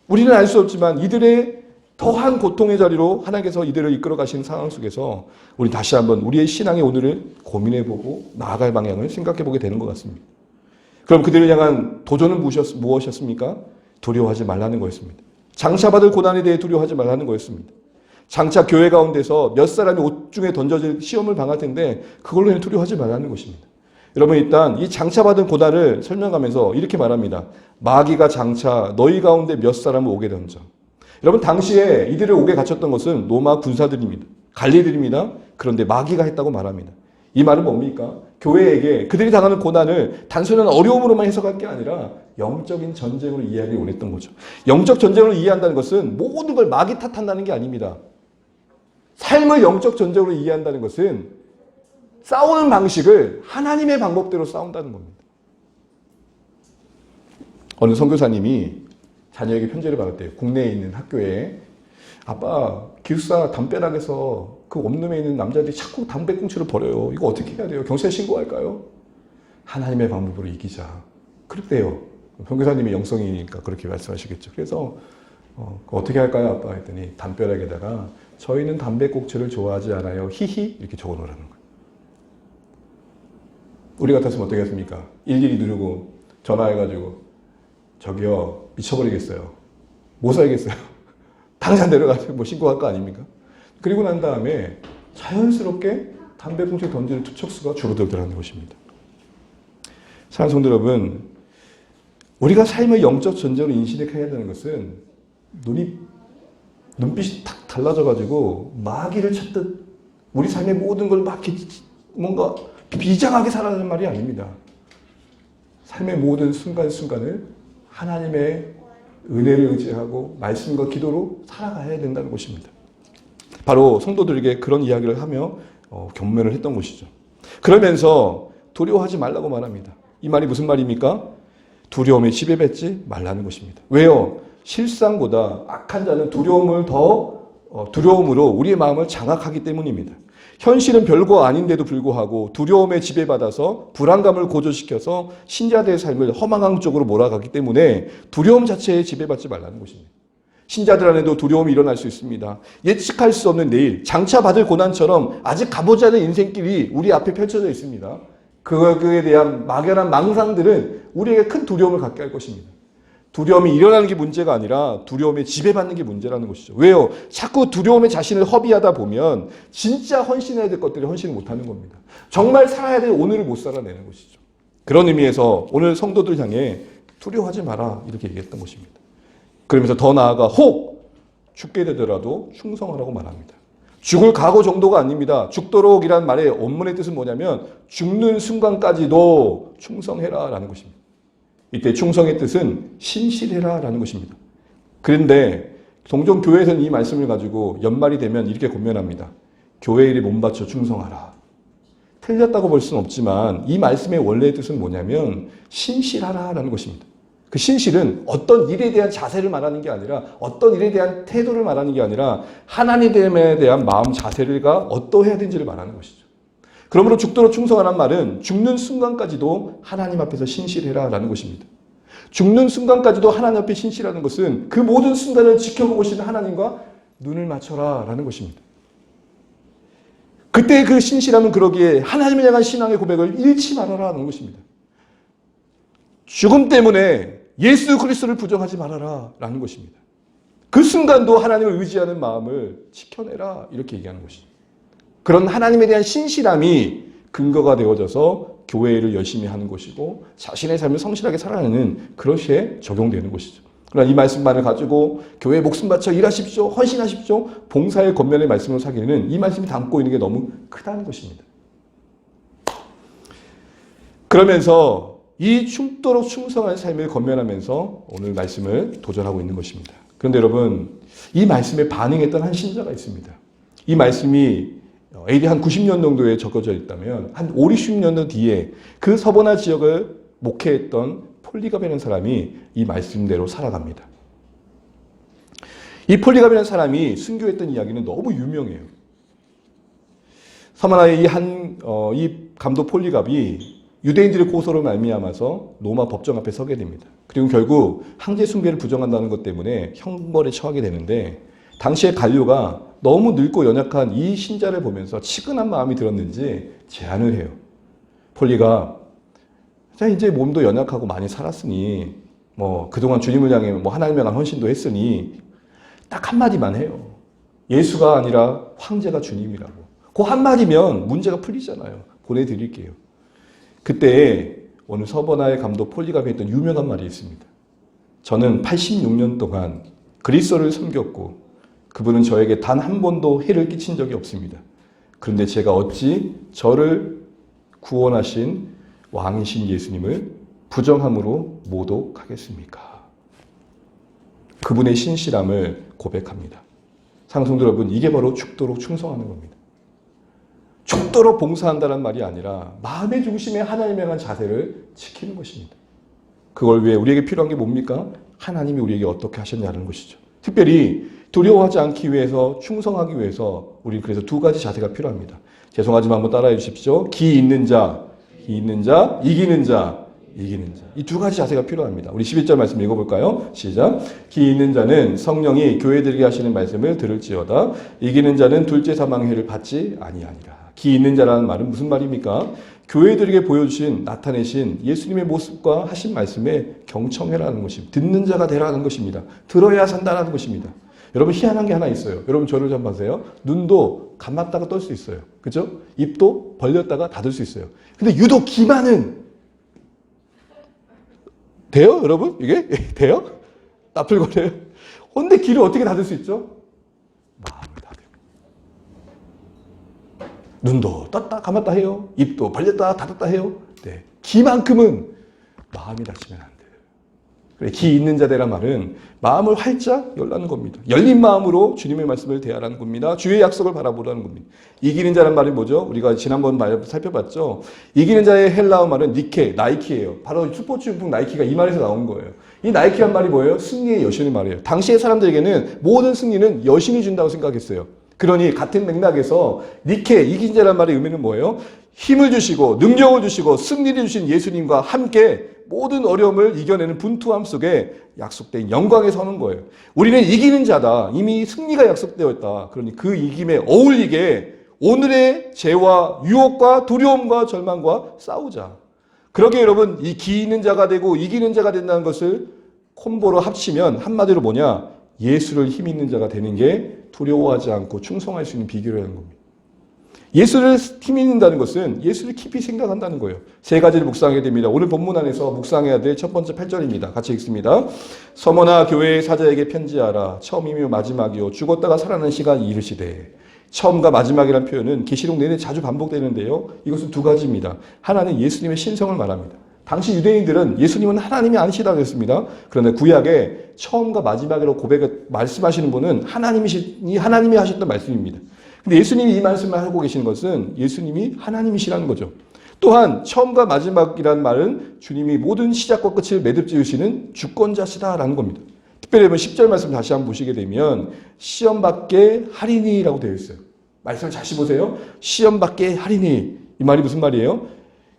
우리는 알 수 없지만 이들의 더한 고통의 자리로 하나님께서 이들을 이끌어 가시는 상황 속에서 우리 다시 한번 우리의 신앙의 오늘을 고민해보고 나아갈 방향을 생각해보게 되는 것 같습니다. 그럼 그들을 향한 도전은 무엇이었습니까? 두려워하지 말라는 거였습니다. 장차 받을 고난에 대해 두려워하지 말라는 거였습니다. 장차 교회 가운데서 몇 사람이 옷 중에 던져질 시험을 당할 텐데 그걸로 두려워하지 말라는 것입니다. 여러분 일단 이 장차 받은 고난을 설명하면서 이렇게 말합니다. 마귀가 장차 너희 가운데 몇 사람을 오게 던져. 여러분 당시에 이들을 옥에 갇혔던 것은 로마 군사들입니다. 관리들입니다. 그런데 마귀가 했다고 말합니다. 이 말은 뭡니까? 교회에게 그들이 당하는 고난을 단순한 어려움으로만 해석할 게 아니라 영적인 전쟁으로 이해하기 원했던 거죠. 영적 전쟁으로 이해한다는 것은 모든 걸 마귀 탓한다는 게 아닙니다. 삶을 영적 전쟁으로 이해한다는 것은 싸우는 방식을 하나님의 방법대로 싸운다는 겁니다. 어느 선교사님이 자녀에게 편지를 받았대요. 국내에 있는 학교에 아빠 기숙사 담벼락에서 그 원룸에 있는 남자들이 자꾸 담배꽁초를 버려요. 이거 어떻게 해야 돼요? 경찰에 신고할까요? 하나님의 방법으로 이기자. 그랬대요. 선교사님이 영성이니까 그렇게 말씀하시겠죠. 그래서 어떻게 할까요 아빠 했더니 담벼락에다가 저희는 담배꽁초를 좋아하지 않아요. 히히 이렇게 적어놓으라는 거예요. 우리 같았으면 어떻게 했습니까? 일일이 누르고 전화해가지고 저기요 미쳐버리겠어요. 못 살겠어요. 당장 내려가서 뭐 신고할 거 아닙니까? 그리고 난 다음에 자연스럽게 담배꽁초 던지는 투척수가 줄어들더라는 것입니다. 사랑하는 성도 여러분, 우리가 삶의 영적 전쟁으로 인식해야 되는 것은 눈빛이 탁 달라져가지고 마귀를 찾듯 우리 삶의 모든 걸 막 뭔가 비장하게 살아가는 말이 아닙니다. 삶의 모든 순간순간을 하나님의 은혜를 의지하고 말씀과 기도로 살아가야 된다는 것입니다. 바로 성도들에게 그런 이야기를 하며 경면을 했던 것이죠. 그러면서 두려워하지 말라고 말합니다. 이 말이 무슨 말입니까? 두려움에 지배받지 말라는 것입니다. 왜요? 실상보다 악한 자는 두려움으로 우리의 마음을 장악하기 때문입니다. 현실은 별거 아닌데도 불구하고 두려움에 지배받아서 불안감을 고조시켜서 신자들의 삶을 허망한 쪽으로 몰아가기 때문에 두려움 자체에 지배받지 말라는 것입니다. 신자들 안에도 두려움이 일어날 수 있습니다. 예측할 수 없는 내일, 장차 받을 고난처럼 아직 가보지 않은 인생길이 우리 앞에 펼쳐져 있습니다. 그거에 대한 막연한 망상들은 우리에게 큰 두려움을 갖게 할 것입니다. 두려움이 일어나는 게 문제가 아니라 두려움에 지배받는 게 문제라는 것이죠. 왜요? 자꾸 두려움에 자신을 허비하다 보면 진짜 헌신해야 될 것들을 헌신을 못하는 겁니다. 정말 살아야 될 오늘을 못 살아내는 것이죠. 그런 의미에서 오늘 성도들 향해 두려워하지 마라 이렇게 얘기했던 것입니다. 그러면서 더 나아가 혹 죽게 되더라도 충성하라고 말합니다. 죽을 각오 정도가 아닙니다. 죽도록이라는 말의 원문의 뜻은 뭐냐면 죽는 순간까지도 충성해라 라는 것입니다. 이때 충성의 뜻은 신실해라 라는 것입니다. 그런데 종종 교회에서는 이 말씀을 가지고 연말이 되면 이렇게 권면합니다. 교회 일에 몸바쳐 충성하라. 틀렸다고 볼 수는 없지만 이 말씀의 원래의 뜻은 뭐냐면 신실하라 라는 것입니다. 그 신실은 어떤 일에 대한 자세를 말하는 게 아니라 어떤 일에 대한 태도를 말하는 게 아니라 하나님에 대한 마음 자세가 어떠해야 되는지를 말하는 것이죠. 그러므로 죽도록 충성하라는 말은 죽는 순간까지도 하나님 앞에서 신실해라라는 것입니다. 죽는 순간까지도 하나님 앞에 신실하는 것은 그 모든 순간을 지켜보고 계시는 하나님과 눈을 맞춰라라는 것입니다. 그때 그 신실함은 그러기에 하나님을 향한 신앙의 고백을 잃지 말아라라는 것입니다. 죽음 때문에 예수 그리스도를 부정하지 말아라라는 것입니다. 그 순간도 하나님을 의지하는 마음을 지켜내라 이렇게 얘기하는 것이죠. 그런 하나님에 대한 신실함이 근거가 되어져서 교회를 열심히 하는 것이고 자신의 삶을 성실하게 살아가는 그것에 적용되는 것이죠. 그러나 이 말씀만을 가지고 교회에 목숨 바쳐 일하십시오, 헌신하십시오, 봉사의 겉면의 말씀을 사기에는 이 말씀이 담고 있는 게 너무 크다는 것입니다. 그러면서 이 죽도록 충성한 삶을 건면하면서 오늘 말씀을 도전하고 있는 것입니다. 그런데 여러분, 이 말씀에 반응했던 한 신자가 있습니다. 이 말씀이 AD 한 90년 정도에 적어져 있다면 한 5, 60년 뒤에 그 서버나 지역을 목회했던 폴리갑이라는 사람이 이 말씀대로 살아갑니다. 이 폴리갑이라는 사람이 순교했던 이야기는 너무 유명해요. 서머나의 이 감독 폴리갑이 유대인들의 고소로 말미암아서 로마 법정 앞에 서게 됩니다. 그리고 결국 황제 숭배를 부정한다는 것 때문에 형벌에 처하게 되는데 당시에 갈료가 너무 늙고 연약한 이 신자를 보면서 치근한 마음이 들었는지 제안을 해요. 폴리가 자 이제 몸도 연약하고 많이 살았으니 그동안 주님을 향해 하나님에 대한 헌신도 했으니 딱 한마디만 해요. 예수가 아니라 황제가 주님이라고. 그 한마디면 문제가 풀리잖아요. 보내드릴게요. 그때 오늘 서버나의 감독 폴리갑이 했던 유명한 말이 있습니다. 저는 86년 동안 그리스도를 섬겼고 그분은 저에게 단 한 번도 해를 끼친 적이 없습니다. 그런데 제가 어찌 저를 구원하신 왕이신 예수님을 부정함으로 모독하겠습니까? 그분의 신실함을 고백합니다. 사랑성도 여러분, 이게 바로 죽도록 충성하는 겁니다. 죽도록 봉사한다는 말이 아니라 마음의 중심에 하나님에 향한 자세를 지키는 것입니다. 그걸 위해 우리에게 필요한 게 뭡니까? 하나님이 우리에게 어떻게 하셨냐는 것이죠. 특별히 두려워하지 않기 위해서, 충성하기 위해서 우리 그래서 두 가지 자세가 필요합니다. 죄송하지만 한번 따라해 주십시오. 기 있는 자, 이기는 자. 이 두 가지 자세가 필요합니다. 우리 11절 말씀 읽어볼까요? 시작. 기 있는 자는 성령이 교회들에게 하시는 말씀을 들을지어다. 이기는 자는 둘째 사망의 해를 받지 아니하니라. 기 있는 자라는 말은 무슨 말입니까? 교회들에게 보여주신, 나타내신 예수님의 모습과 하신 말씀에 경청해라는 것입니다. 듣는 자가 되라는 것입니다. 들어야 산다는 것입니다. 여러분, 희한한 게 하나 있어요. 여러분, 저를 좀 보세요. 눈도 감았다가 뜰 수 있어요. 그죠? 입도 벌렸다가 닫을 수 있어요. 근데 유독 귀만은 돼요? 여러분? 이게? 돼요? 나풀거려요? 근데 귀를 어떻게 닫을 수 있죠? 마음을 닫아요. 눈도 떴다 감았다 해요. 입도 벌렸다 닫았다 해요. 네. 귀만큼은 마음이 닫히면 안 돼요. 그래, 기 있는 자대란 말은 마음을 활짝 열라는 겁니다. 열린 마음으로 주님의 말씀을 대하라는 겁니다. 주의 약속을 바라보라는 겁니다. 이기는 자란 말이 뭐죠? 우리가 지난번 말 살펴봤죠. 이기는 자의 헬라어 말은 니케, 나이키예요. 바로 스포츠 용품 나이키가 이 말에서 나온 거예요. 이 나이키란 말이 뭐예요? 승리의 여신을 말해요. 당시의 사람들에게는 모든 승리는 여신이 준다고 생각했어요. 그러니 같은 맥락에서 니케, 이긴 자란 말의 의미는 뭐예요? 힘을 주시고 능력을 주시고 승리를 주신 예수님과 함께 모든 어려움을 이겨내는 분투함 속에 약속된 영광에 서는 거예요. 우리는 이기는 자다. 이미 승리가 약속되어 있다. 그러니 그 이김에 어울리게 오늘의 죄와 유혹과 두려움과 절망과 싸우자. 그러게 여러분, 이 기 있는 자가 되고 이기는 자가 된다는 것을 콤보로 합치면 한마디로 뭐냐? 예수를 힘 있는 자가 되는 게 두려워하지 않고 충성할 수 있는 비결이라는 겁니다. 예수를 힘 있는다는 것은 예수를 깊이 생각한다는 거예요. 세 가지를 묵상하게 됩니다. 오늘 본문 안에서 묵상해야 될 첫 번째 8절입니다. 같이 읽습니다. 서머나 교회의 사자에게 편지하라. 처음이며 마지막이요 죽었다가 살아나는 시간이 이르시되. 처음과 마지막이라는 표현은 계시록 내내 자주 반복되는데요. 이것은 두 가지입니다. 하나는 예수님의 신성을 말합니다. 당시 유대인들은 예수님은 하나님이 아니시다고 했습니다. 그런데 구약에 처음과 마지막이라고 말씀하시는 분은 하나님이 하셨던 말씀입니다. 근데 예수님이 이 말씀을 하고 계시는 것은 예수님이 하나님이시라는 거죠. 또한 처음과 마지막이라는 말은 주님이 모든 시작과 끝을 매듭지으시는 주권자시다라는 겁니다. 특별히 10절 말씀 다시 한번 보시게 되면 시험 받게 하리니라고 되어 있어요. 말씀을 다시 보세요. 시험 받게 하리니. 이 말이 무슨 말이에요?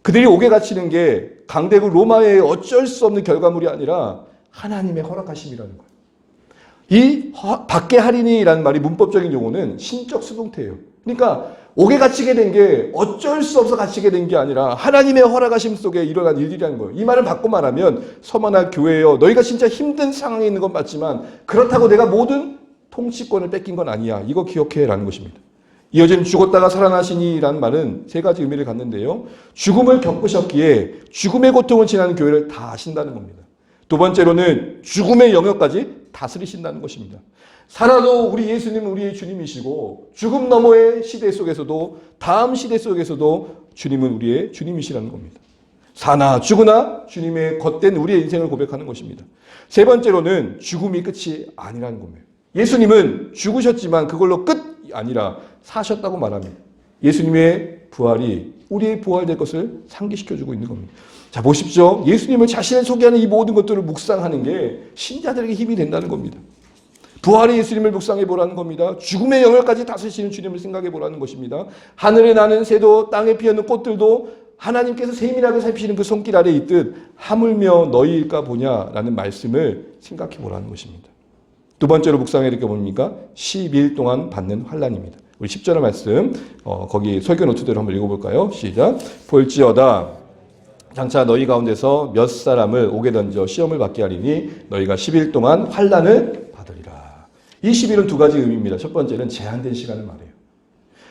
그들이 옥에 갇히는 게 강대국 로마의 어쩔 수 없는 결과물이 아니라 하나님의 허락하심이라는 거예요. 이 밖에 할인이라는 말이 문법적인 용어는 신적 수동태예요. 그러니까 옥에 갇히게 된 게 어쩔 수 없어 갇히게 된 게 아니라 하나님의 허락하심 속에 일어난 일들이라는 거예요. 이 말을 바꿔 말하면 서머나 교회여 너희가 진짜 힘든 상황에 있는 건 맞지만 그렇다고 내가 모든 통치권을 뺏긴 건 아니야. 이거 기억해 라는 것입니다. 이어지는 죽었다가 살아나시니라는 말은 세 가지 의미를 갖는데요. 죽음을 겪으셨기에 죽음의 고통을 지나는 교회를 다 아신다는 겁니다. 두 번째로는 죽음의 영역까지 다스리신다는 것입니다. 살아도 우리 예수님은 우리의 주님이시고 죽음 너머의 시대 속에서도 다음 시대 속에서도 주님은 우리의 주님이시라는 겁니다. 사나 죽으나 주님의 겉된 우리의 인생을 고백하는 것입니다. 세 번째로는 죽음이 끝이 아니라는 겁니다. 예수님은 죽으셨지만 그걸로 끝이 아니라 사셨다고 말합니다. 예수님의 부활이 우리의 부활될 것을 상기시켜주고 있는 겁니다. 자, 보십시오. 예수님을 자신을 소개하는 이 모든 것들을 묵상하는 게 신자들에게 힘이 된다는 겁니다. 부활의 예수님을 묵상해 보라는 겁니다. 죽음의 영역까지 다스리시는 주님을 생각해 보라는 것입니다. 하늘에 나는 새도 땅에 피어있는 꽃들도 하나님께서 세밀하게 살피시는 그 손길 아래에 있듯 하물며 너희일까 보냐라는 말씀을 생각해 보라는 것입니다. 두 번째로 묵상해야 될 게 뭡니까? 12일 동안 받는 환난입니다. 우리 10절의 말씀 거기 설교 노트대로 한번 읽어볼까요? 시작. 볼지어다 장차 너희 가운데서 몇 사람을 옥에 던져 시험을 받게 하리니 너희가 10일 동안 환난을 받으리라. 이 10일은 두 가지 의미입니다. 첫 번째는 제한된 시간을 말해요.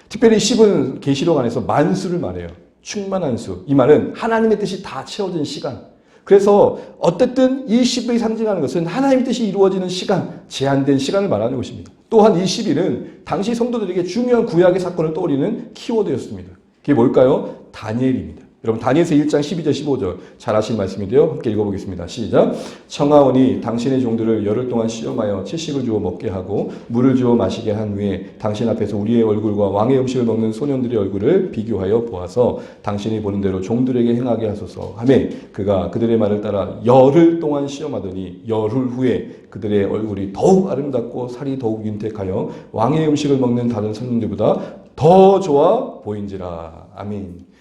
특별히 10은 계시록 안에서 만수를 말해요. 충만한 수. 이 말은 하나님의 뜻이 다 채워진 시간. 그래서 어쨌든 이 10일이 상징하는 것은 하나님의 뜻이 이루어지는 시간, 제한된 시간을 말하는 것입니다. 또한 이 10일은 당시 성도들에게 중요한 구약의 사건을 떠올리는 키워드였습니다. 그게 뭘까요? 다니엘입니다. 여러분 다니엘서 1장 12절 15절 잘 아시는 말씀인데요. 함께 읽어보겠습니다. 시작. 청하오니 당신의 종들을 열흘 동안 시험하여 채식을 주어 먹게 하고 물을 주어 마시게 한 후에 당신 앞에서 우리의 얼굴과 왕의 음식을 먹는 소년들의 얼굴을 비교하여 보아서 당신이 보는 대로 종들에게 행하게 하소서 하며 그가 그들의 말을 따라 열흘 동안 시험하더니 열흘 후에 그들의 얼굴이 더욱 아름답고 살이 더욱 윤택하여 왕의 음식을 먹는 다른 손님들보다 더 좋아 보인지라. 아멘.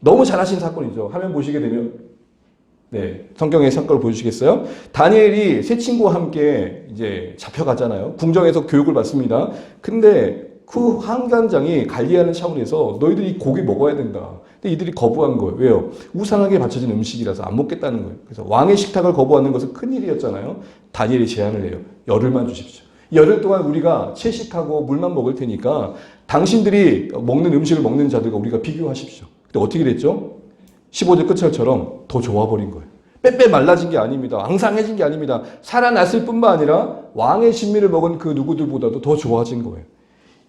너무 잘하신 사건이죠. 화면 보시게 되면 성경의 사건을 보여주시겠어요? 다니엘이 세 친구와 함께 이제 잡혀가잖아요. 궁정에서 교육을 받습니다. 근데 그 환관장이 관리하는 차원에서 너희들이 고기 먹어야 된다. 근데 이들이 거부한 거예요. 왜요? 우상하게 바쳐진 음식이라서 안 먹겠다는 거예요. 그래서 왕의 식탁을 거부하는 것은 큰일이었잖아요. 다니엘이 제안을 해요. 열흘만 주십시오. 열흘 동안 우리가 채식하고 물만 먹을 테니까 당신들이 먹는 음식을 먹는 자들과 우리가 비교하십시오. 근데 어떻게 됐죠? 15절 끝처럼 더 좋아버린 거예요. 빼빼 말라진 게 아닙니다. 앙상해진 게 아닙니다. 살아났을 뿐만 아니라 왕의 신미를 먹은 그 누구들보다도 더 좋아진 거예요.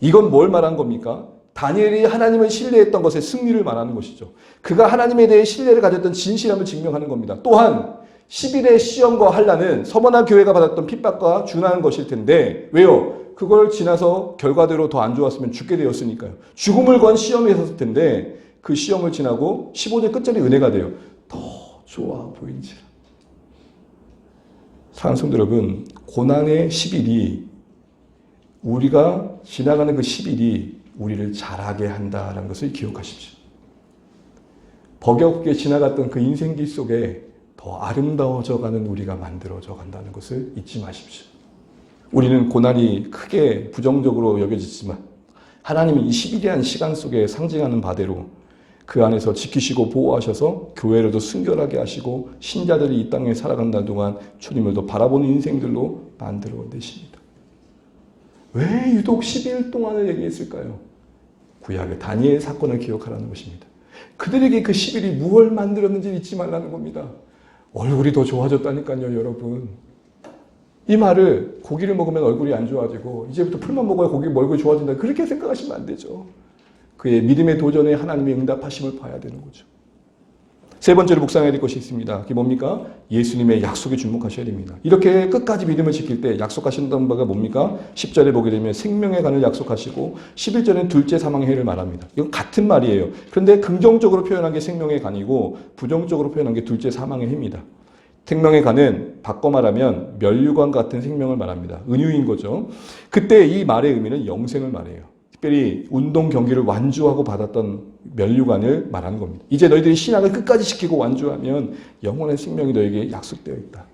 이건 뭘 말한 겁니까? 다니엘이 하나님을 신뢰했던 것의 승리를 말하는 것이죠. 그가 하나님에 대해 신뢰를 가졌던 진실함을 증명하는 겁니다. 또한 10일의 시험과 환난은 서머나 교회가 받았던 핍박과 준하는 것일 텐데 왜요? 그걸 지나서 결과대로 더 안 좋았으면 죽게 되었으니까요. 죽음을 건 시험이 있었을 텐데 그 시험을 지나고 15절 끝절이 은혜가 돼요. 더 좋아 보인지라. 사랑하는 성도 여러분, 고난의 10일이 우리가 지나가는 그 10일이 우리를 자라게 한다는 것을 기억하십시오. 버겁게 지나갔던 그 인생길 속에 더 아름다워져 가는 우리가 만들어져 간다는 것을 잊지 마십시오. 우리는 고난이 크게 부정적으로 여겨지지만 하나님이 이 10일이라는 시간 속에 상징하는 바대로 그 안에서 지키시고 보호하셔서 교회를 더 순결하게 하시고 신자들이 이 땅에 살아간다는 동안 주님을 더 바라보는 인생들로 만들어내십니다. 왜 유독 10일 동안을 얘기했을까요? 구약의 다니엘 사건을 기억하라는 것입니다. 그들에게 그 10일이 무엇을 만들었는지 잊지 말라는 겁니다. 얼굴이 더 좋아졌다니까요, 여러분. 이 말을 고기를 먹으면 얼굴이 안 좋아지고 이제부터 풀만 먹어야 얼굴이 좋아진다. 그렇게 생각하시면 안 되죠. 그의 믿음의 도전에 하나님의 응답하심을 봐야 되는 거죠. 세 번째로 묵상해야 될 것이 있습니다. 그게 뭡니까? 예수님의 약속에 주목하셔야 됩니다. 이렇게 끝까지 믿음을 지킬 때 약속하신다는 바가 뭡니까? 10절에 보게 되면 생명의 간을 약속하시고 11절에는 둘째 사망의 해를 말합니다. 이건 같은 말이에요. 그런데 긍정적으로 표현한 게 생명의 간이고 부정적으로 표현한 게 둘째 사망의 해입니다. 생명의 간은 바꿔 말하면 면류관 같은 생명을 말합니다. 은유인 거죠. 그때 이 말의 의미는 영생을 말해요. 특별히 운동 경기를 완주하고 받았던 면류관을 말하는 겁니다. 이제 너희들이 신앙을 끝까지 지키고 완주하면 영원한 생명이 너에게 약속되어 있다.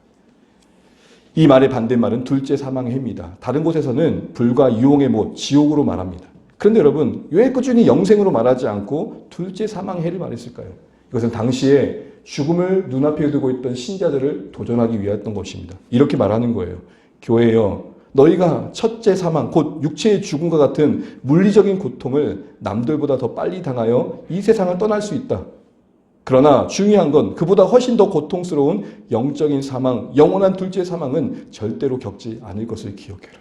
이 말의 반대말은 둘째 사망의 해입니다. 다른 곳에서는 불과 유홍의 못, 지옥으로 말합니다. 그런데 여러분, 왜 꾸준히 영생으로 말하지 않고 둘째 사망의 해를 말했을까요? 이것은 당시에 죽음을 눈앞에 두고 있던 신자들을 도전하기 위했던 것입니다. 이렇게 말하는 거예요. 교회여, 너희가 첫째 사망, 곧 육체의 죽음과 같은 물리적인 고통을 남들보다 더 빨리 당하여 이 세상을 떠날 수 있다. 그러나 중요한 건 그보다 훨씬 더 고통스러운 영적인 사망, 영원한 둘째 사망은 절대로 겪지 않을 것을 기억해라.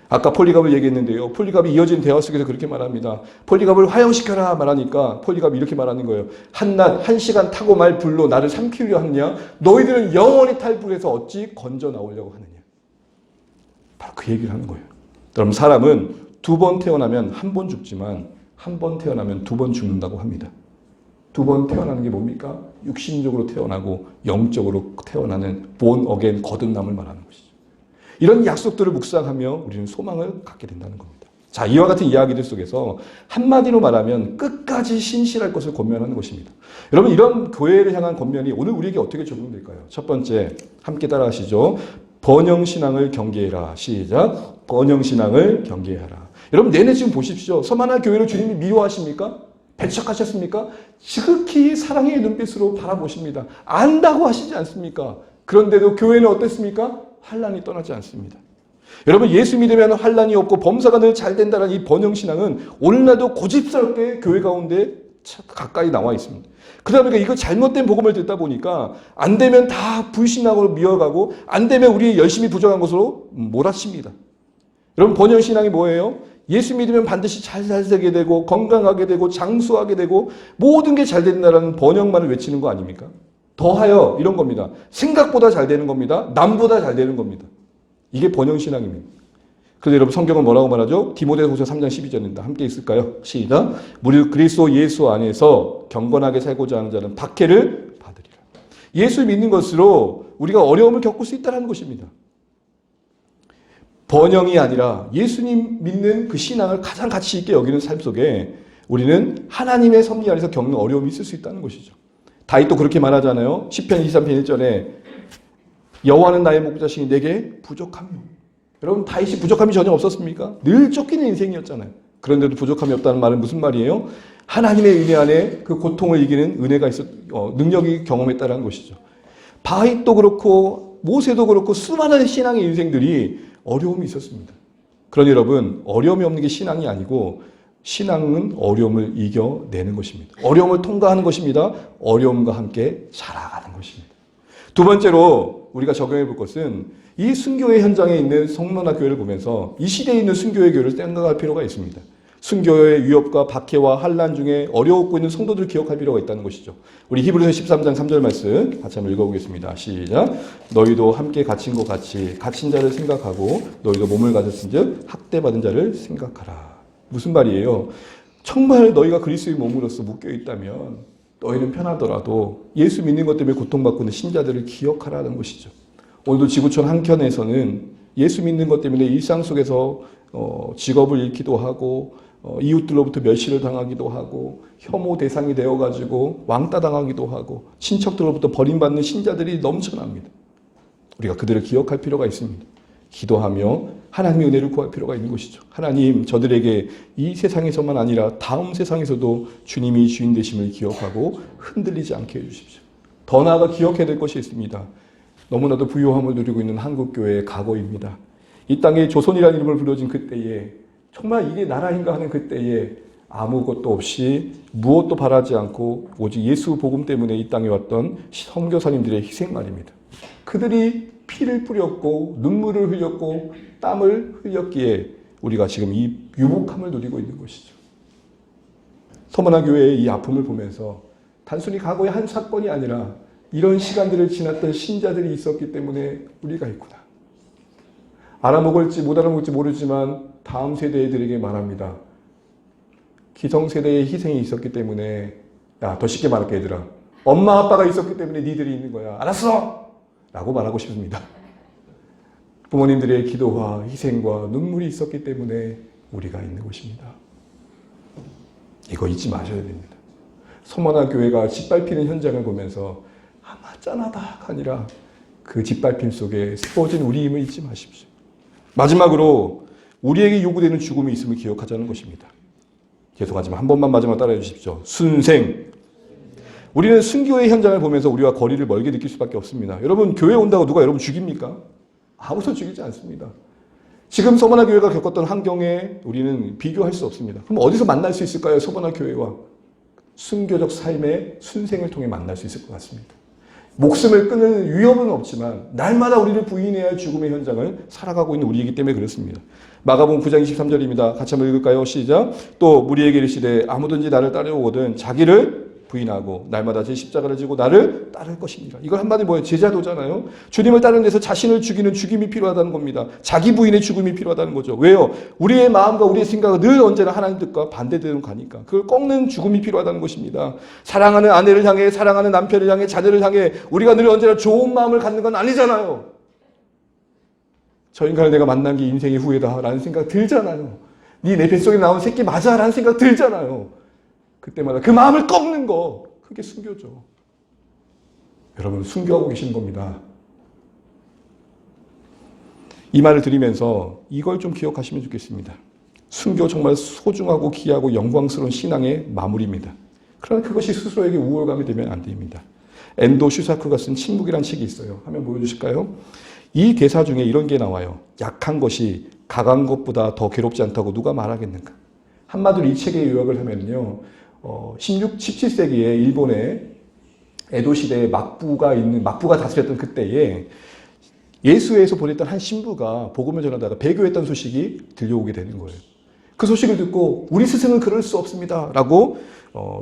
아까 폴리갑을 얘기했는데요. 폴리갑이 이어진 대화 속에서 그렇게 말합니다. 폴리갑을 화형시켜라 말하니까 폴리갑이 이렇게 말하는 거예요. 한낮 1시간 타고 말 불로 나를 삼키려 하느냐? 너희들은 영원히 탈 불에서 어찌 건져 나오려고 하느냐? 바로 그 얘기를 하는 거예요. 여러분, 사람은 2번 태어나면 1번 죽지만 1번 태어나면 2번 죽는다고 합니다. 2번 태어나는 게 뭡니까? 육신적으로 태어나고 영적으로 태어나는 born again, 거듭남을 말하는 것이죠. 이런 약속들을 묵상하며 우리는 소망을 갖게 된다는 겁니다. 자, 이와 같은 이야기들 속에서 한마디로 말하면 끝까지 신실할 것을 권면하는 것입니다. 여러분, 이런 교회를 향한 권면이 오늘 우리에게 어떻게 적용될까요? 첫 번째, 함께 따라하시죠. 번영신앙을 경계해라. 시작. 번영신앙을 경계하라. 여러분, 내내 지금 보십시오. 서만한 교회를 주님이 미워하십니까? 배척하셨습니까? 지극히 사랑의 눈빛으로 바라보십니다. 안다고 하시지 않습니까? 그런데도 교회는 어땠습니까? 환난이 떠나지 않습니다. 여러분, 예수 믿으면 환난이 없고 범사가 늘 잘 된다는 이 번영신앙은 오늘날도 고집스럽게 교회 가운데 가까이 나와 있습니다. 그러다 보니까 이거 잘못된 복음을 듣다 보니까 안 되면 다 불신앙으로 미워가고 안 되면 우리 열심히 부정한 것으로 몰아칩니다. 여러분, 번영신앙이 뭐예요? 예수 믿으면 반드시 잘 살게 되고 건강하게 되고 장수하게 되고 모든 게 잘 된다는 번영만을 외치는 거 아닙니까? 더하여 이런 겁니다. 생각보다 잘 되는 겁니다. 남보다 잘 되는 겁니다. 이게 번영신앙입니다. 그런데 여러분, 성경은 뭐라고 말하죠? 디모데후서 3장 12절입니다. 함께 있을까요? 시작. 무릇 그리스도 예수 안에서 경건하게 살고자 하는 자는 박해를 받으리라. 예수 믿는 것으로 우리가 어려움을 겪을 수 있다는 것입니다. 번영이 아니라 예수님 믿는 그 신앙을 가장 가치 있게 여기는 삶 속에 우리는 하나님의 섭리 안에서 겪는 어려움이 있을 수 있다는 것이죠. 다윗도 그렇게 말하잖아요. 시편 23편 1절에 여호와는 나의 목자시니 내게 부족함이 없다. 여러분, 다윗이 부족함이 전혀 없었습니까? 늘 쫓기는 인생이었잖아요. 그런데도 부족함이 없다는 말은 무슨 말이에요? 하나님의 은혜 안에 그 고통을 이기는 은혜가 능력이 경험했다는 것이죠. 다윗도 그렇고 모세도 그렇고 수많은 신앙의 인생들이 어려움이 있었습니다. 그러니 여러분, 어려움이 없는 게 신앙이 아니고 신앙은 어려움을 이겨내는 것입니다. 어려움을 통과하는 것입니다. 어려움과 함께 자라가는 것입니다. 두 번째로 우리가 적용해 볼 것은 이 순교의 현장에 있는 성문화 교회를 보면서 이 시대에 있는 순교의 교회를 생각할 필요가 있습니다. 순교의 위협과 박해와 환난 중에 어려웠고 있는 성도들을 기억할 필요가 있다는 것이죠. 우리 히브리서 13장 3절 말씀 같이 한번 읽어보겠습니다. 시작. 너희도 함께 갇힌 것 같이 갇힌 자를 생각하고 너희도 몸을 가졌은즉 학대받은 자를 생각하라. 무슨 말이에요? 정말 너희가 그리스도의 몸으로서 묶여 있다면 너희는 편하더라도 예수 믿는 것 때문에 고통받고 있는 신자들을 기억하라는 것이죠. 오늘도 지구촌 한켠에서는 예수 믿는 것 때문에 일상 속에서 직업을 잃기도 하고 이웃들로부터 멸시를 당하기도 하고 혐오 대상이 되어가지고 왕따 당하기도 하고 친척들로부터 버림받는 신자들이 넘쳐납니다. 우리가 그들을 기억할 필요가 있습니다. 기도하며 하나님의 은혜를 구할 필요가 있는 것이죠. 하나님, 저들에게 이 세상에서만 아니라 다음 세상에서도 주님이 주인 되심을 기억하고 흔들리지 않게 해주십시오. 더 나아가 기억해야 될 것이 있습니다. 너무나도 부요함을 누리고 있는 한국교회의 과거입니다. 이 땅에 조선이라는 이름을 불러진 그때에 정말 이게 나라인가 하는 그때에 아무것도 없이 무엇도 바라지 않고 오직 예수 복음 때문에 이 땅에 왔던 선교사님들의 희생 말입니다. 그들이 피를 뿌렸고 눈물을 흘렸고 땀을 흘렸기에 우리가 지금 이 유복함을 누리고 있는 것이죠. 서문화 교회의 이 아픔을 보면서 단순히 과거의 한 사건이 아니라 이런 시간들을 지났던 신자들이 있었기 때문에 우리가 있구나. 알아먹을지 못 알아먹을지 모르지만 다음 세대들에게 말합니다. 기성세대의 희생이 있었기 때문에 야, 더 쉽게 말할게 얘들아. 엄마 아빠가 있었기 때문에 니들이 있는 거야. 알았어? 라고 말하고 싶습니다. 부모님들의 기도와 희생과 눈물이 있었기 때문에 우리가 있는 곳입니다. 이거 잊지 마셔야 됩니다. 서머나 교회가 짓밟히는 현장을 보면서 아마 짠하다가 아니라 그 짓밟힘 속에 세워진 우리 힘을 잊지 마십시오. 마지막으로 우리에게 요구되는 죽음이 있음을 기억하자는 것입니다. 죄송하지만 한 번만 마지막 따라해 주십시오. 순생. 우리는 순교의 현장을 보면서 우리와 거리를 멀게 느낄 수밖에 없습니다. 여러분, 교회 온다고 누가 여러분 죽입니까? 아무도 죽이지 않습니다. 지금 서머나 교회가 겪었던 환경에 우리는 비교할 수 없습니다. 그럼 어디서 만날 수 있을까요? 서머나 교회와 순교적 삶의 순생을 통해 만날 수 있을 것 같습니다. 목숨을 끊을 위험은 없지만 날마다 우리를 부인해야 할 죽음의 현장을 살아가고 있는 우리이기 때문에 그렇습니다. 마가복음 9장 23절입니다. 같이 한번 읽을까요? 시작. 또 무리에게 이르시되 아무든지 나를 따르오거든 자기를 부인하고 날마다 제 십자가를 지고 나를 따를 것입니다. 이걸 한마디 뭐예요? 제자도잖아요. 주님을 따르는 데서 자신을 죽이는 죽임이 필요하다는 겁니다. 자기 부인의 죽음이 필요하다는 거죠. 왜요? 우리의 마음과 우리의 생각은 늘 언제나 하나님 뜻과 반대되는 가니까 그걸 꺾는 죽음이 필요하다는 것입니다. 사랑하는 아내를 향해, 사랑하는 남편을 향해, 자녀를 향해 우리가 늘 언제나 좋은 마음을 갖는 건 아니잖아요. 저 인간을 내가 만난 게 인생의 후회다 라는 생각 들잖아요. 네 내 뱃속에 나온 새끼 맞아 라는 생각 들잖아요. 그때마다 그 마음을 꺾는 거, 그게 순교죠. 여러분, 순교하고 계시는 겁니다. 이 말을 드리면서 이걸 좀 기억하시면 좋겠습니다. 순교 정말 소중하고 귀하고 영광스러운 신앙의 마무리입니다. 그러나 그것이 스스로에게 우월감이 되면 안 됩니다. 엔도 슈사크가 쓴 침묵이라는 책이 있어요. 화면 보여주실까요? 이 대사 중에 이런 게 나와요. 약한 것이 강한 것보다 더 괴롭지 않다고 누가 말하겠는가? 한마디로 이 책의 요약을 하면요. 17세기에 일본의 에도 시대에 막부가 다스렸던 그때에 예수회에서 보냈던 한 신부가 복음을 전하다가 배교했던 소식이 들려오게 되는 거예요. 그 소식을 듣고 우리 스승은 그럴 수 없습니다 라고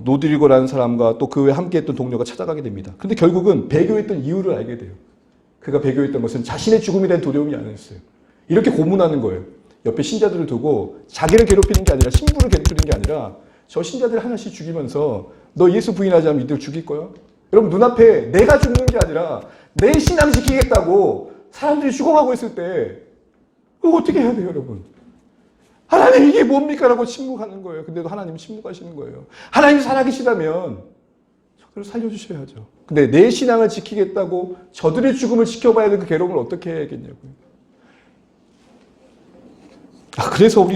노드리고라는 사람과 또 그 외에 함께했던 동료가 찾아가게 됩니다. 그런데 결국은 배교했던 이유를 알게 돼요. 그가 배교했던 것은 자신의 죽음에 대한 두려움이 아니었어요. 이렇게 고문하는 거예요. 옆에 신자들을 두고 자기를 괴롭히는 게 아니라 신부를 괴롭히는 게 아니라 저 신자들 하나씩 죽이면서 너 예수 부인하지 않으면 이들 죽일 거야? 여러분, 눈앞에 내가 죽는 게 아니라 내 신앙 지키겠다고 사람들이 죽어가고 있을 때 그거 어떻게 해야 돼요, 여러분? 하나님 이게 뭡니까? 라고 침묵하는 거예요. 근데도 하나님은 침묵하시는 거예요. 하나님이 살아계시다면 저들을 살려주셔야죠. 근데 내 신앙을 지키겠다고 저들의 죽음을 지켜봐야 되는 그 괴로움을 어떻게 해야겠냐고요. 그래서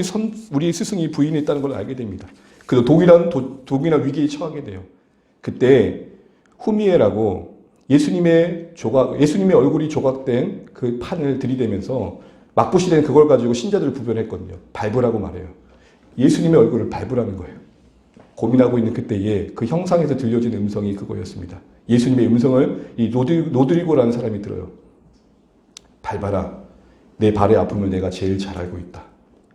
우리 스승이 부인했다는 걸 알게 됩니다. 그래서 동일한 위기에 처하게 돼요. 그때 후미에라고 예수님의 얼굴이 조각된 그 판을 들이대면서 막부시대는 그걸 가지고 신자들을 구별했거든요. 밟으라고 말해요. 예수님의 얼굴을 밟으라는 거예요. 고민하고 있는 그때에 그 형상에서 들려진 음성이 그거였습니다. 예수님의 음성을 이 노드리고라는 사람이 들어요. 밟아라. 내 발의 아픔을 내가 제일 잘 알고 있다.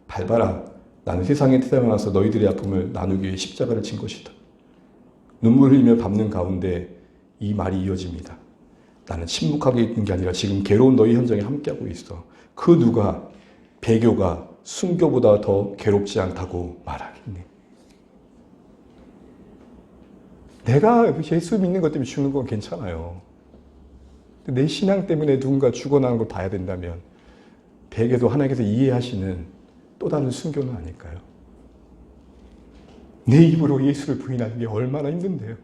밟아라. 나는 세상에 태어나서 너희들의 아픔을 나누기 위해 십자가를 진 것이다. 눈물 흘리며 밟는 가운데 이 말이 이어집니다. 나는 침묵하게 있는 게 아니라 지금 괴로운 너희 현장에 함께하고 있어. 그 누가 배교가 순교보다 더 괴롭지 않다고 말하겠니? 내가 예수 믿는 것 때문에 죽는 건 괜찮아요. 내 신앙 때문에 누군가 죽어나는 걸 봐야 된다면 배교도 하나님께서 이해하시는 또 다른 순교는 아닐까요? 내 입으로 예수를 부인하는 게 얼마나 힘든데요.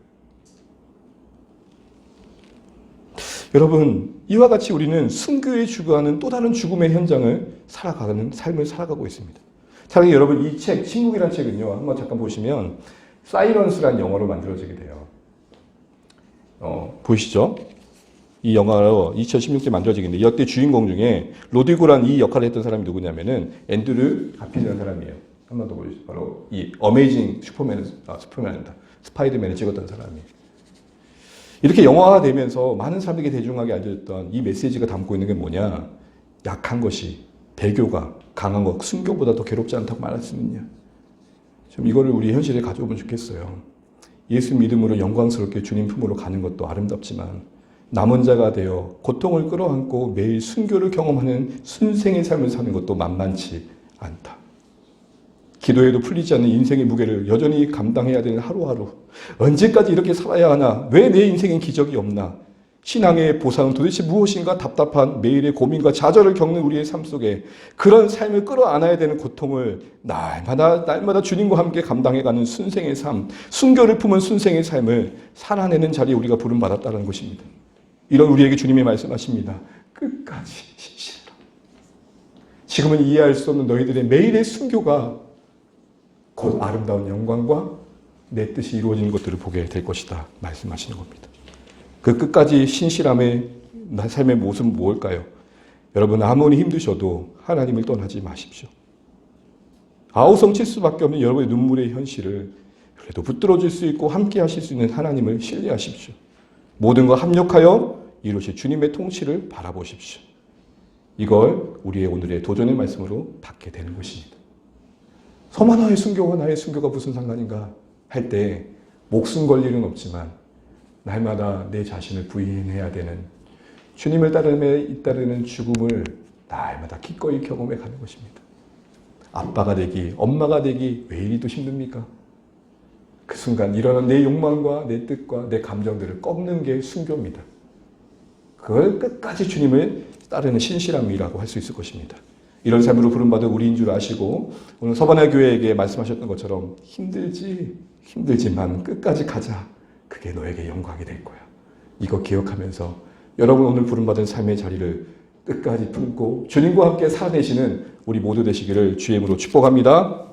여러분, 이와 같이 우리는 순교에 주구하는 또 다른 죽음의 현장을 살아가는 삶을 살아가고 있습니다. 차라리 여러분 이 책, 침묵이라는 책은요. 한번 잠깐 보시면 사이런스라는 영어로 만들어지게 돼요. 보이시죠? 이 영화로 2016년에 만들어지겠는데 이때 주인공 중에 로디고란 이 역할을 했던 사람이 누구냐면은 앤드류 가필이라는 사람이에요. 한 번 더 보여주세요. 바로 이 어메이징 슈퍼맨이다. 스파이더맨을 찍었던 사람이에요. 이렇게 영화가 되면서 많은 사람들에게 대중하게 알려졌던 이 메시지가 담고 있는 게 뭐냐? 약한 것이 배교가 강한 것, 순교보다 더 괴롭지 않다고 말할 수 있느냐? 좀 이거를 우리 현실에 가져오면 좋겠어요. 예수 믿음으로 영광스럽게 주님 품으로 가는 것도 아름답지만 남은 자가 되어 고통을 끌어안고 매일 순교를 경험하는 순생의 삶을 사는 것도 만만치 않다. 기도해도 풀리지 않는 인생의 무게를 여전히 감당해야 되는 하루하루. 언제까지 이렇게 살아야 하나? 왜 내 인생엔 기적이 없나? 신앙의 보상은 도대체 무엇인가 답답한 매일의 고민과 좌절을 겪는 우리의 삶 속에 그런 삶을 끌어안아야 되는 고통을 날마다 주님과 함께 감당해가는 순생의 삶, 순교를 품은 순생의 삶을 살아내는 자리에 우리가 부름받았다는 것입니다. 이런 우리에게 주님이 말씀하십니다. 끝까지 신실하라. 지금은 이해할 수 없는 너희들의 매일의 순교가 곧 아름다운 영광과 내 뜻이 이루어지는 것들을 보게 될 것이다 말씀하시는 겁니다. 그 끝까지 신실함의 삶의 모습은 무엇일까요? 여러분 아무리 힘드셔도 하나님을 떠나지 마십시오. 아우성칠 수밖에 없는 여러분의 눈물의 현실을 그래도 붙들어줄 수 있고 함께 하실 수 있는 하나님을 신뢰하십시오. 모든 것 합력하여 이루실 주님의 통치를 바라보십시오. 이걸 우리의 오늘의 도전의 말씀으로 받게 되는 것입니다. 서만화의 순교와 나의 순교가 무슨 상관인가 할 때 목숨 걸 일은 없지만 날마다 내 자신을 부인해야 되는 주님을 잇따르는 죽음을 날마다 기꺼이 경험해 가는 것입니다. 아빠가 되기, 엄마가 되기 왜 이리도 힘듭니까? 그 순간 일어난 내 욕망과 내 뜻과 내 감정들을 꺾는 게 순교입니다. 그걸 끝까지 주님을 따르는 신실함이라고 할 수 있을 것입니다. 이런 삶으로 부름받은 우리인 줄 아시고 오늘 서바나 교회에게 말씀하셨던 것처럼 힘들지만 끝까지 가자. 그게 너에게 영광이 될 거야. 이거 기억하면서 여러분 오늘 부름받은 삶의 자리를 끝까지 품고 주님과 함께 살아내시는 우리 모두 되시기를 주의 이름으로 축복합니다.